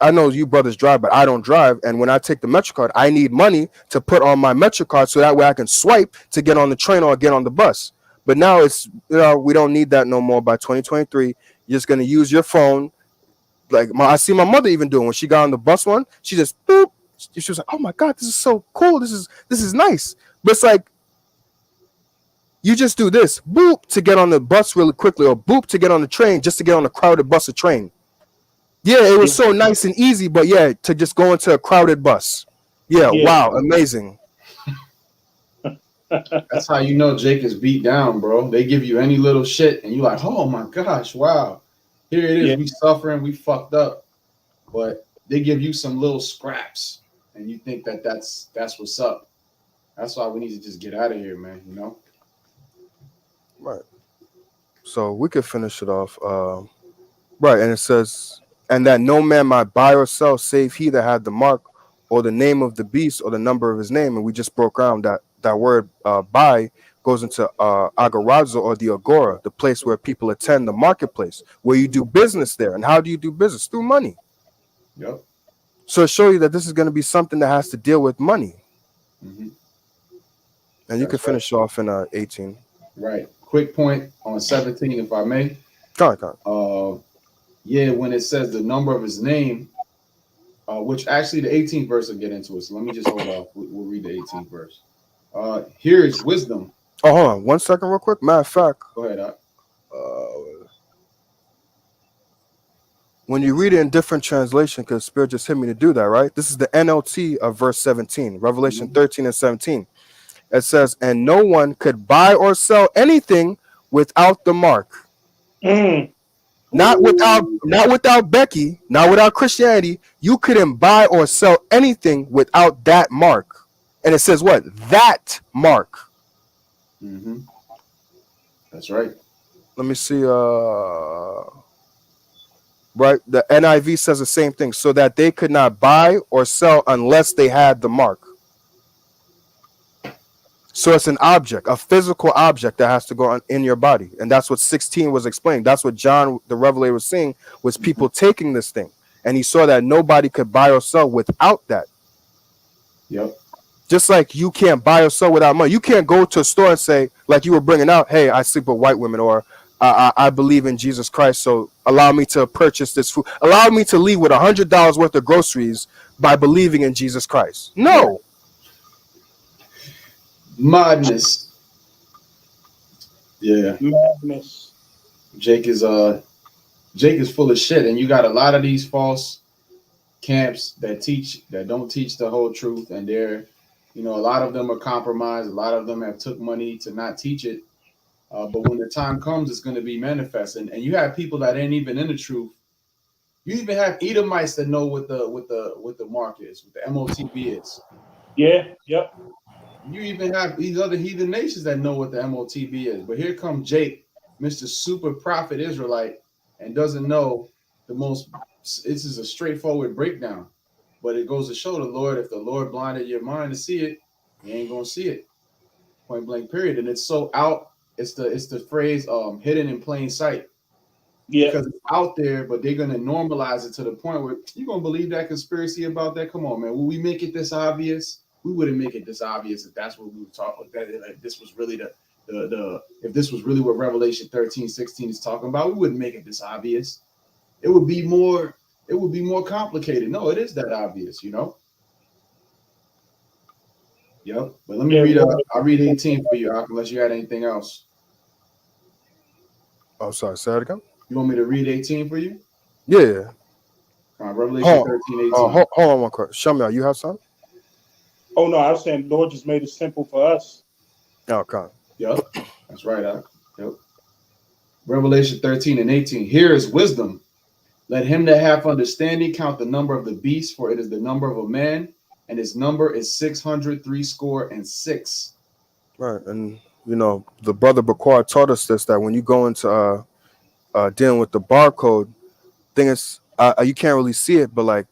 I know you brothers drive, but I don't drive. And when I take the Metro card, I need money to put on my Metro card so that way I can swipe to get on the train or get on the bus. But now it's, we don't need that no more. By 2023, you're just going to use your phone. Like I see my mother even doing when she got on the bus one, she just boop. She was like, "Oh my God, this is so cool. This is nice." But it's like you just do this boop to get on the bus really quickly, or boop to get on the train just to get on a crowded bus or train. Yeah, it was so nice and easy, but yeah, to just go into a crowded bus. Yeah. Wow, amazing. That's how you know Jake is beat down, bro. They give you any little shit, and you're like, "Oh my gosh, wow." Here it is. We suffering. We fucked up. But they give you some little scraps, and you think that's what's up. That's why we need to just get out of here, man. Right. So we could finish it off. Right. And it says, and that no man might buy or sell save he that had the mark or the name of the beast or the number of his name. And we just broke down that word buy goes into agorazo, or the agora, the place where people attend, the marketplace, where you do business there. And how do you do business? Through money. Yep. So it shows you that this is going to be something that has to deal with money. Mm-hmm. And you can finish off in 18. Right. quick point on 17, if I may. Come on. Yeah, when it says the number of his name, which actually the 18th verse will get into it. So let me just hold off. We'll read the 18th verse. Here is wisdom. Oh, hold on 1 second, real quick. Matter of fact, Go ahead. when you read it in different translation, because Spirit just hit me to do that, right? This is the NLT of verse 17, Revelation 13 and 17. It says, and no one could buy or sell anything without the mark. Not without Becky, not without Christianity. You couldn't buy or sell anything without that mark. And it says what? That mark. That's right. Let me see. Right, the NIV says the same thing, so that they could not buy or sell unless they had the mark. So it's an object, a physical object that has to go on in your body, and that's what 16 was explaining. That's what John the Revelator was seeing, was people taking this thing, and he saw that nobody could buy or sell without that. Yep. Just like you can't buy or sell without money. You can't go to a store and say, like you were bringing out, hey, I sleep with white women, or I believe in Jesus Christ, so allow me to purchase this food. Allow me to leave with $100 worth of groceries by believing in Jesus Christ. No. Madness. Yeah. Madness. Jake is full of shit, and you got a lot of these false camps that don't teach the whole truth, and they're, a lot of them are compromised. A lot of them have took money to not teach it. But when the time comes, it's going to be manifest. And you have people that ain't even in the truth. You even have Edomites that know what the mark is, what the MOTB is. Yeah, yep. You even have these other heathen nations that know what the MOTB is. But here comes Jake, Mr. Super Prophet Israelite, and doesn't know the most. This is a straightforward breakdown. But it goes to show the Lord, if the Lord blinded your mind to see it, you ain't going to see it. Point blank, period. And it's so out. It's the phrase hidden in plain sight. Yeah. Because it's out there, but they're gonna normalize it to the point where you're gonna believe that conspiracy about that. Come on, man. Will we make it this obvious? We wouldn't make it this obvious if that's what we were talking about. Like this was really the if this was really what Revelation 13:16 is talking about, we wouldn't make it this obvious. It would be more complicated. No, it is that obvious, Yep. But let me I'll read 18 for you, unless you had anything else. Oh, sorry. Say that again. You want me to read 18 for you? Yeah. Revelation 13:18. Hold on one quick. Show me. You have something? Oh no, I was saying Lord just made it simple for us. Oh, come. Yep. That's right. Yep. Revelation 13:18. Here is wisdom. Let him that hath understanding count the number of the beast, for it is the number of a man, and his number is 666. Right. And the brother Bakwar taught us this, that when you go into dealing with the barcode thing, is you can't really see it, but like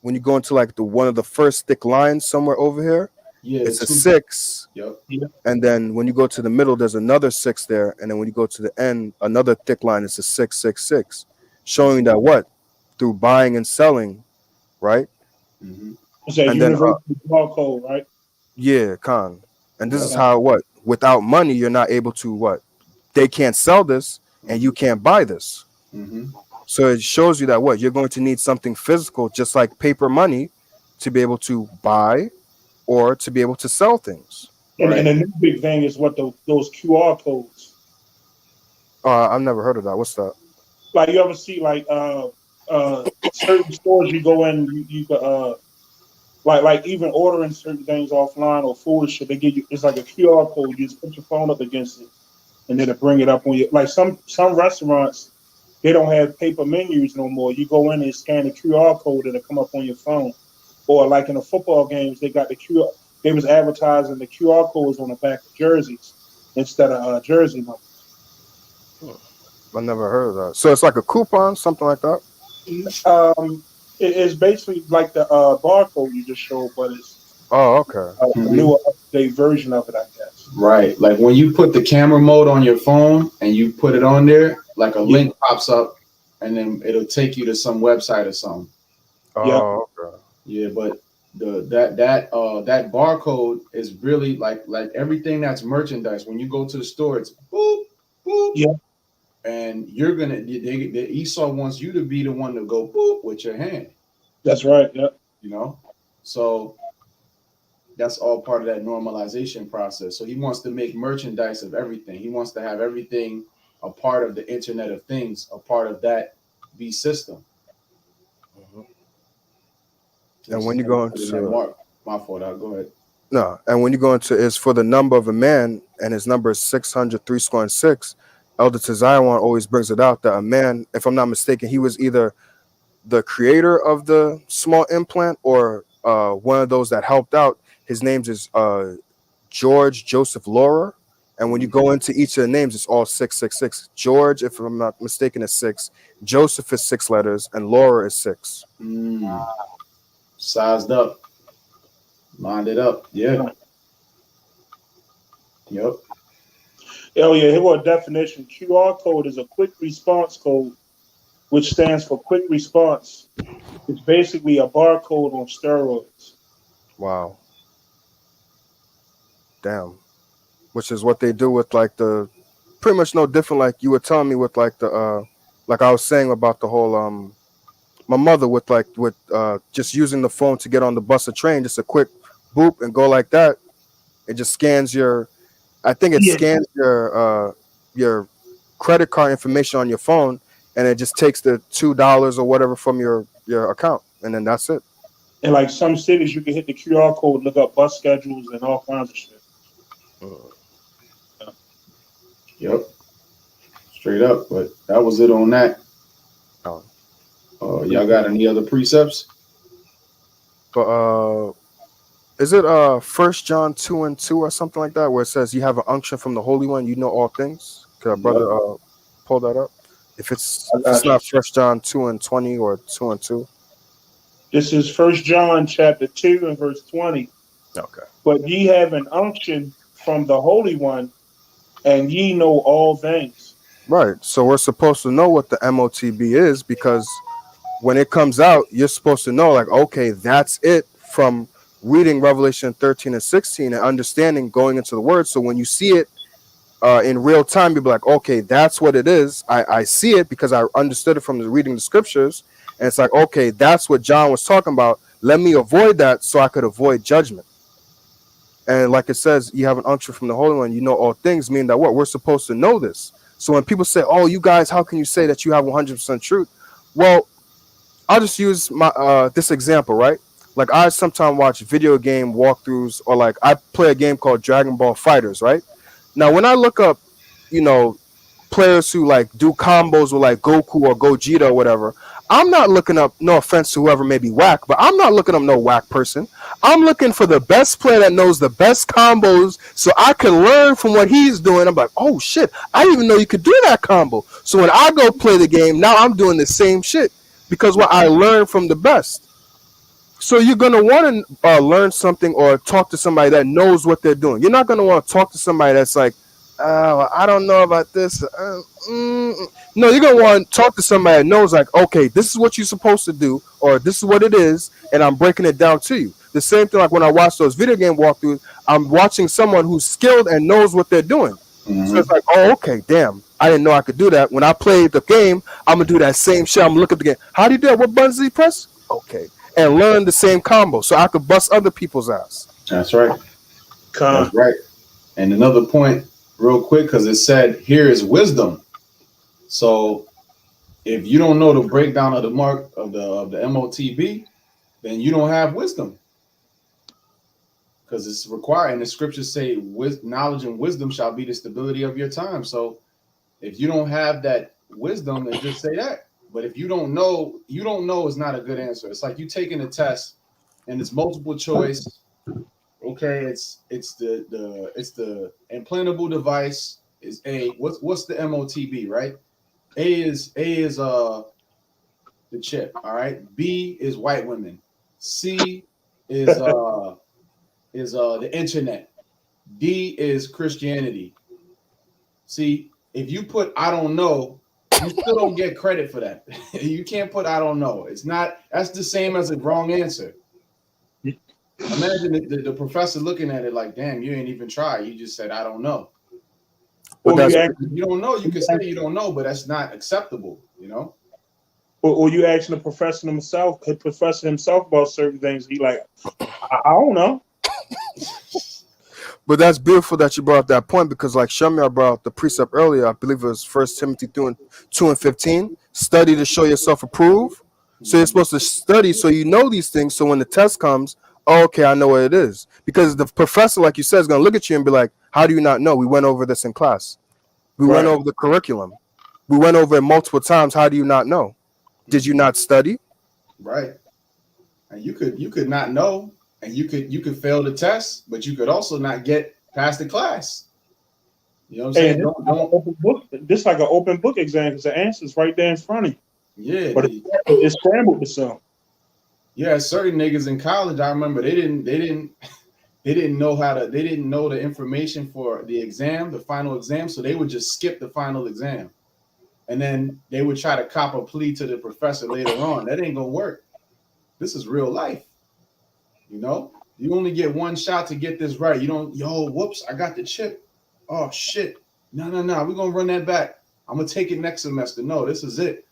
when you go into like one of the first thick lines somewhere over here, it's a 6. Yep. And then when you go to the middle, there's another 6 there, and then when you go to the end, another thick line is a 666, showing that what through buying and selling, right? It's a universal barcode, right? Yeah, Khan. And this is how without money you're not able to they can't sell this and you can't buy this. So it shows you that you're going to need something physical, just like paper money, to be able to buy or to be able to sell things. And the new big thing is those QR codes. I've never heard of that. What's that? Like you ever see certain stores you go in, you like even ordering certain things offline or food shit, they give you, it's like a QR code. You just put your phone up against it, and then it bring it up on you. Like some restaurants, they don't have paper menus no more. You go in and scan the QR code, and it come up on your phone. Or like in the football games, they got the QR. They was advertising the QR codes on the back of jerseys instead of jersey numbers. I never heard of that. So it's like a coupon, something like that. It's basically like the barcode you just showed, but it's a newer update version of it, I guess. Right. Like when you put the camera mode on your phone and you put it on there, like a link pops up, and then it'll take you to some website or something. Okay. Yeah, but that barcode is really like everything that's merchandise. When you go to the store, it's boop boop, Yeah, and you're gonna the Esau wants you to be the one to go boop with your hand. that's right. Yeah. You know, so that's all part of that normalization process. So he wants to make merchandise of everything. He wants to have everything a part of the Internet of Things, a part of that V system. And Which when is you go put in that into mark. My fault. I'll go ahead. no, and when you go into is for the number of a man, and his number is 603 score and six. Elder Tizion always brings it out that a man, if I'm not mistaken, he was either the creator of the small implant or one of those that helped out. His name is George Joseph Laurer. And when you go into each of the names, it's all 666. George, if I'm not mistaken, is 6. Joseph is 6 letters, and Laurer is 6. Sized up, lined it up. Yeah. Yep. Oh yeah, here was a definition. QR code is a quick response code, which stands for quick response. It's basically a barcode on steroids. Wow. Damn. Which is what they do with like the pretty much no different like you were telling me with like the like I was saying about the whole my mother with like with just using the phone to get on the bus or train, just a quick boop and go like that. It just scans your I think it Yeah. scans your credit card information on your phone and it just takes the $2 or whatever from your account and then that's it. In like some cities, you can hit the QR code, look up bus schedules and all kinds of shit. Yep. Straight up. But that was it on that. Oh. Y'all got any other precepts? But is it 1 John 2:2 or something like that where it says you have an unction from the Holy One, you know all things? Could our brother pull that up? If it's not 1 John 2:20 or 2:2. This is 1 John chapter 2 and verse 20. Okay. But ye have an unction from the Holy One, and ye know all things. Right. So we're supposed to know what the MOTB is because when it comes out, you're supposed to know, like, okay, that's it from reading Revelation 13 and 16 and understanding going into the word. So when you see it in real time, you'll be like, okay, that's what it is. I see it because I understood it from the reading the scriptures. And it's like, okay, that's what John was talking about. Let me avoid that so I could avoid judgment. And like it says, you have an unction from the Holy One, you know all things, meaning that what? We're supposed to know this. So when people say, oh, you guys, how can you say that you have 100% truth? Well, I'll just use my this example, right? Like I sometimes watch video game walkthroughs or like I play a game called Dragon Ball Fighters, right? Now, when I look up, you know, players who like do combos with like Goku or Gogeta or whatever, I'm not looking up, no offense to whoever may be whack, but I'm not looking up no whack person. I'm looking for the best player that knows the best combos so I can learn from what he's doing. I'm like, oh shit, I didn't even know you could do that combo. So when I go play the game, now I'm doing the same shit because what I learned from the best. So you're going to want to learn something or talk to somebody that knows what they're doing. You're not going to want to talk to somebody that's like, I don't know about this. No, you're going to want to talk to somebody that knows like, okay, this is what you're supposed to do or this is what it is, and I'm breaking it down to you. The same thing like when I watch those video game walkthroughs, I'm watching someone who's skilled and knows what they're doing. So it's like, oh, okay, damn. I didn't know I could do that. When I play the game, I'm going to do that same shit. I'm going to look at the game. How do you do that? What buttons do you press? Okay. And learn the same combo so I could bust other people's ass. That's right. That's right. And another point, real quick, because it said here is wisdom. So if you don't know the breakdown of the mark of the MOTB, then you don't have wisdom. Because it's required, and the scriptures say knowledge and wisdom shall be the stability of your time. So if you don't have that wisdom, then just say that. But if you don't know is not a good answer. It's like you taking a test and it's multiple choice. Okay, it's the implantable device is A. What's the MOTB, right? A is the chip, all right? B is white women. C is the internet. D is Christianity. See, if you put I don't know, you still don't get credit for that. You can't put I don't know. It's not, that's the same as a wrong answer. Imagine the professor looking at it like, damn, you ain't even tried. You just said, I don't know. But Or that's you ask, You don't know. You can say you don't know, but that's not acceptable, you know? or you asking the professor himself about certain things. He like, I don't know. But that's beautiful that you brought up that point because, like Shamia brought up the precept earlier, I believe it was First Timothy 2:15. Study to show yourself approved. So you're supposed to study so you know these things. So when the test comes, oh, okay, I know what it is. Because the professor, like you said, is going to look at you and be like, "How do you not know? We went over this in class. We went Right. over the curriculum. We went over it multiple times. How do you not know? Did you not study?" Right. And you could not know, and you could fail the test, but you could also not get past the class. You know what I'm Hey, saying? Don't this like an open book exam because the answer's right there in front of you. yeah. But it's scrambled to some. Yeah, certain niggas in college, I remember they didn't know they didn't know the information for the exam, the final exam, so they would just skip the final exam. And then they would try to cop a plea to the professor later on. That ain't gonna work. This is real life. You know, you only get one shot to get this right. You don't, yo, whoops, I got the chip. Oh shit. No, we're gonna run that back. I'm gonna take it next semester. No, this is it.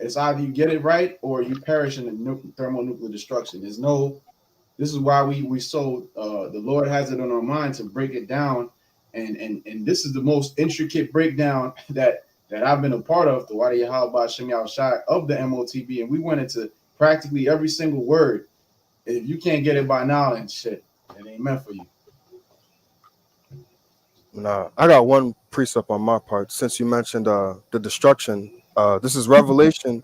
It's either you get it right or you perish in the thermonuclear destruction. This is why we so the Lord has it on our mind to break it down, and this is the most intricate breakdown that I've been a part of, the Wadi Yahweh Shem Shai of the MOTB, and we went into practically every single word. If you can't get it by now, then shit, it ain't meant for you. Nah, I got one precept on my part. Since you mentioned the destruction, this is Revelation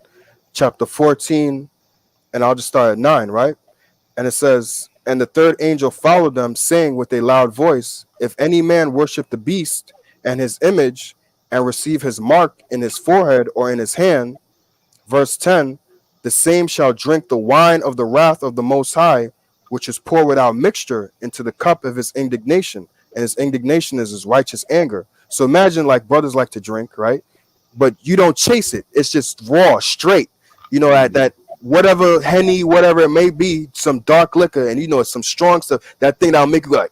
chapter 14, and I'll just start at 9, right? And it says, "And the third angel followed them, saying with a loud voice, If any man worship the beast and his image, and receive his mark in his forehead or in his hand," verse 10, "the same shall drink the wine of the wrath of the Most High, which is poured without mixture into the cup of his indignation. And his indignation is his righteous anger." So imagine like brothers like to drink, right? But you don't chase it. It's just raw, straight. You know, at that whatever Henny, whatever it may be, some dark liquor, and you know, it's some strong stuff. That thing that'll make you like,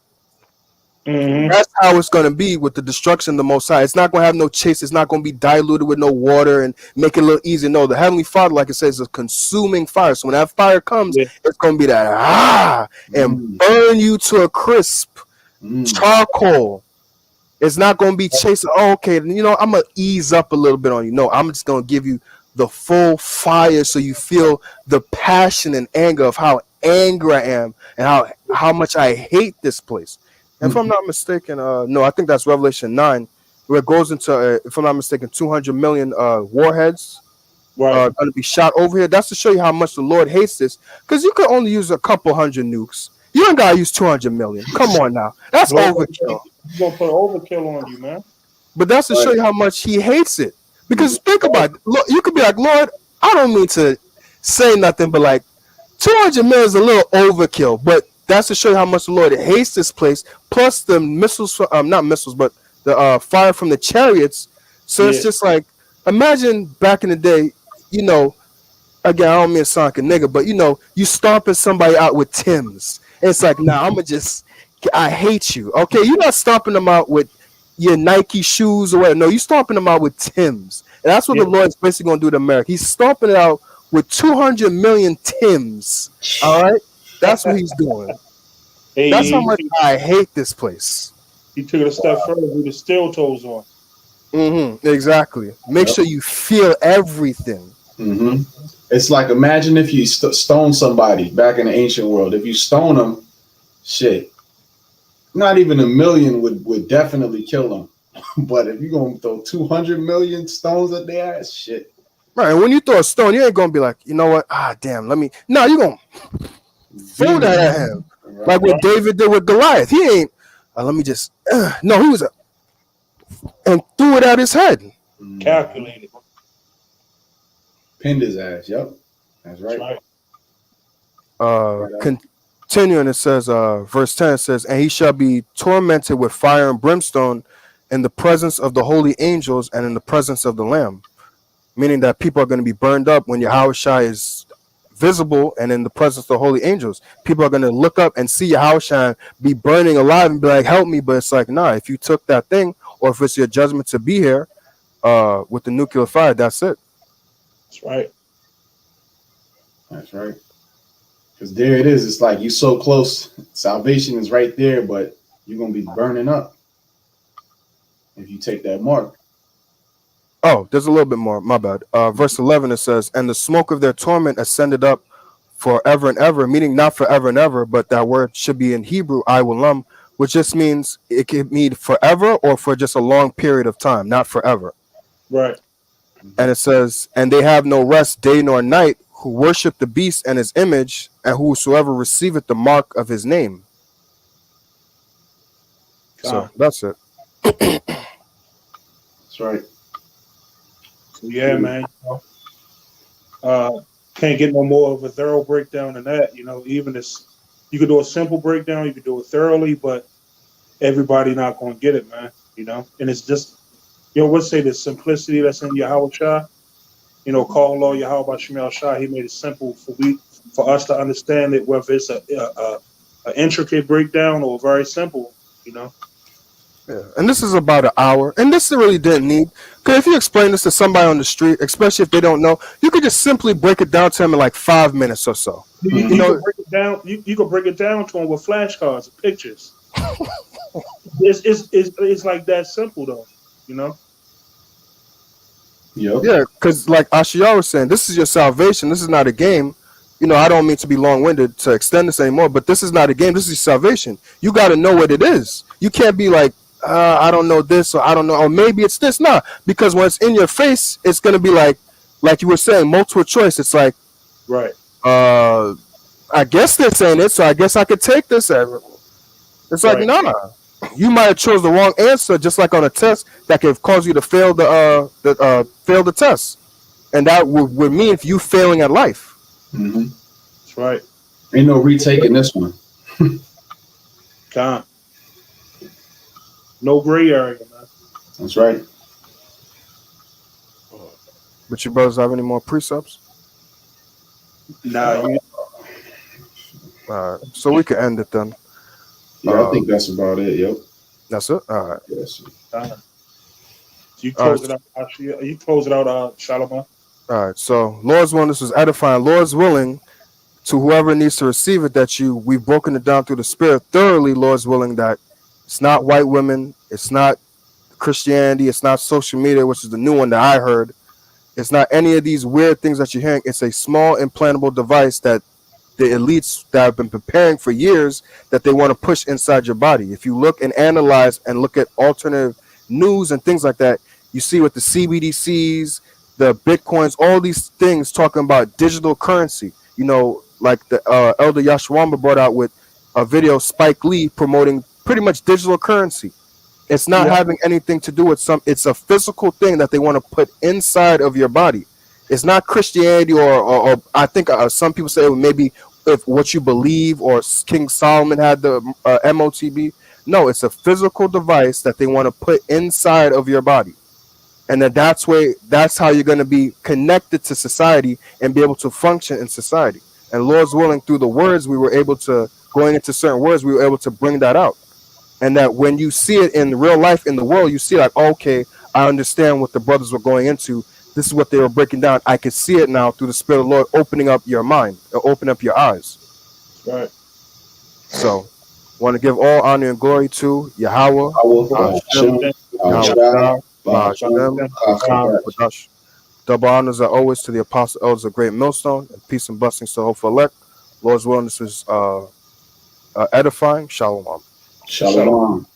Mm-hmm. that's how it's going to be with the destruction of the Most High. It's not going to have no chase. It's not going to be diluted with no water and make it a little easy. No, the Heavenly Father, like it says, is a consuming fire. So when that fire comes, Yeah. it's going to be that and burn you to a crisp charcoal. It's not going to be chasing. Oh, okay, you know, I'm going to ease up a little bit on you. No, I'm just going to give you the full fire so you feel the passion and anger of how angry I am and how much I hate this place. And if I'm not mistaken, no, I think that's Revelation 9, where it goes into, if I'm not mistaken, 200 million warheads Right. going to be shot over here. That's to show you how much the Lord hates this, because you could only use a couple hundred nukes. You don't got to use 200 million. Come on now. That's overkill. He's gonna put overkill on you, man. But that's to show you how much he hates it. Because think about it. Look, you could be like, Lord, I don't mean to say nothing, but like 200 million is a little overkill. But that's to show you how much the Lord hates this place. Plus the missiles, not missiles, but the fire from the chariots. So it's just like, imagine back in the day, you know, again, I don't mean to sound like a nigga, but you know, you stomping somebody out with Tim's. And it's like, nah, I hate you. Okay, you're not stomping them out with your Nike shoes or whatever. No, you stomping them out with Tim's. And that's what the Lord's basically gonna do to America. He's stomping it out with 200 million Tim's. All right, that's what he's doing. Hey, That's how much I hate this place. He took it a step further with the steel toes on. Exactly. Make sure you feel everything. It's like, imagine if you stone somebody back in the ancient world. If you stone them, shit, not even a million would definitely kill them. But if you're going to throw 200 million stones at their ass, shit. Right, and when you throw a stone, you ain't going to be like, you know what? Damn, no, you're going to throw that at him. Right. Like what David did with Goliath. He ain't, let me just, no, he was, and threw it at his head. Calculated. Pinned his ass, yep. That's right. Continuing, it says, verse 10 says, "And he shall be tormented with fire and brimstone in the presence of the holy angels and in the presence of the Lamb." Meaning that people are going to be burned up when Yahushua is visible and in the presence of the holy angels. People are going to look up and see Yahushua be burning alive and be like, help me. But it's like, nah, if you took that thing, or if it's your judgment to be here with the nuclear fire, that's it. That's right. That's right. Because there it is. It's like you so close. Salvation is right there, but you're going to be burning up if you take that mark. Oh, there's a little bit more. My bad. Verse 11, it says, and the smoke of their torment ascended up forever and ever, meaning not forever and ever, but that word should be in Hebrew, I will which just means it could mean forever or for just a long period of time, not forever. Right. And it says, and they have no rest day nor night, who worship the beast and his image, and whosoever receiveth the mark of his name. So that's it. That's right. So yeah, man. Can't get no more of a thorough breakdown than that. You know, even this, you could do a simple breakdown, you could do it thoroughly, but everybody not going to get it, man. You know, and it's just, you know, let's say the simplicity that's in Yahweh Shah. You know, call law Yahweh Shemel Shah. He made it simple for us to understand it, whether it's a intricate breakdown or very simple. You know. Yeah. And this is about an hour, and this really didn't need, because if you explain this to somebody on the street, especially if they don't know, you could just simply break it down to them in like 5 minutes or so. You can break it down. You can break it down to them with flashcards and pictures. It's like that simple though, you know. Yep. Yeah, because like Ashiya was saying, this is your salvation. This is not a game. You know, I don't mean to be long-winded to extend this anymore, but this is not a game. This is your salvation. You got to know what it is. You can't be like, I don't know this, or I don't know, or maybe it's this. Nah, because when it's in your face, it's gonna be like you were saying, multiple choice. It's like, right. I guess they're saying it, so I guess I could take this. It's like, nah, you might have chose the wrong answer, just like on a test that could cause you to fail the test, and that would mean if you failing at life. Mm-hmm. That's right. Ain't no retaking this one. Can't. No gray area, man. That's right. But you brothers have any more precepts? Nah. All right, so we can end it then. Yeah, I think that's about it. Yep. That's it. All right. Yes. You close it out. You close it out, Shalom. All right. So, Lord's willing, this was edifying. Lord's willing, to whoever needs to receive it, we've broken it down through the Spirit thoroughly. Lord's willing, that it's not white women, it's not Christianity, it's not social media, which is the new one that I heard. It's not any of these weird things that you're hearing. It's a small implantable device that the elites that have been preparing for years that they want to push inside your body. If you look and analyze and look at alternative news and things like that, you see with the CBDCs, the Bitcoins, all these things talking about digital currency. You know, like the Elder Yashwamba brought out with a video, Spike Lee promoting pretty much digital currency. It's not having anything to do with it's a physical thing that they want to put inside of your body. It's not Christianity or I think some people say maybe if what you believe, or King Solomon had the MOTB. No, it's a physical device that they want to put inside of your body. And that's how you're going to be connected to society and be able to function in society. And Lord's willing, through the words, going into certain words, we were able to bring that out. And that when you see it in real life, in the world, you see like, okay, I understand what the brothers were going into. This is what they were breaking down. I can see it now through the Spirit of the Lord opening up your mind, open up your eyes. Right. So, want to give all honor and glory to Yahweh. Double honors are always to the apostle elders of Great Millstone, and peace and blessings to hopeful elect. Lord's willing, this is edifying. Shalom. Shalom.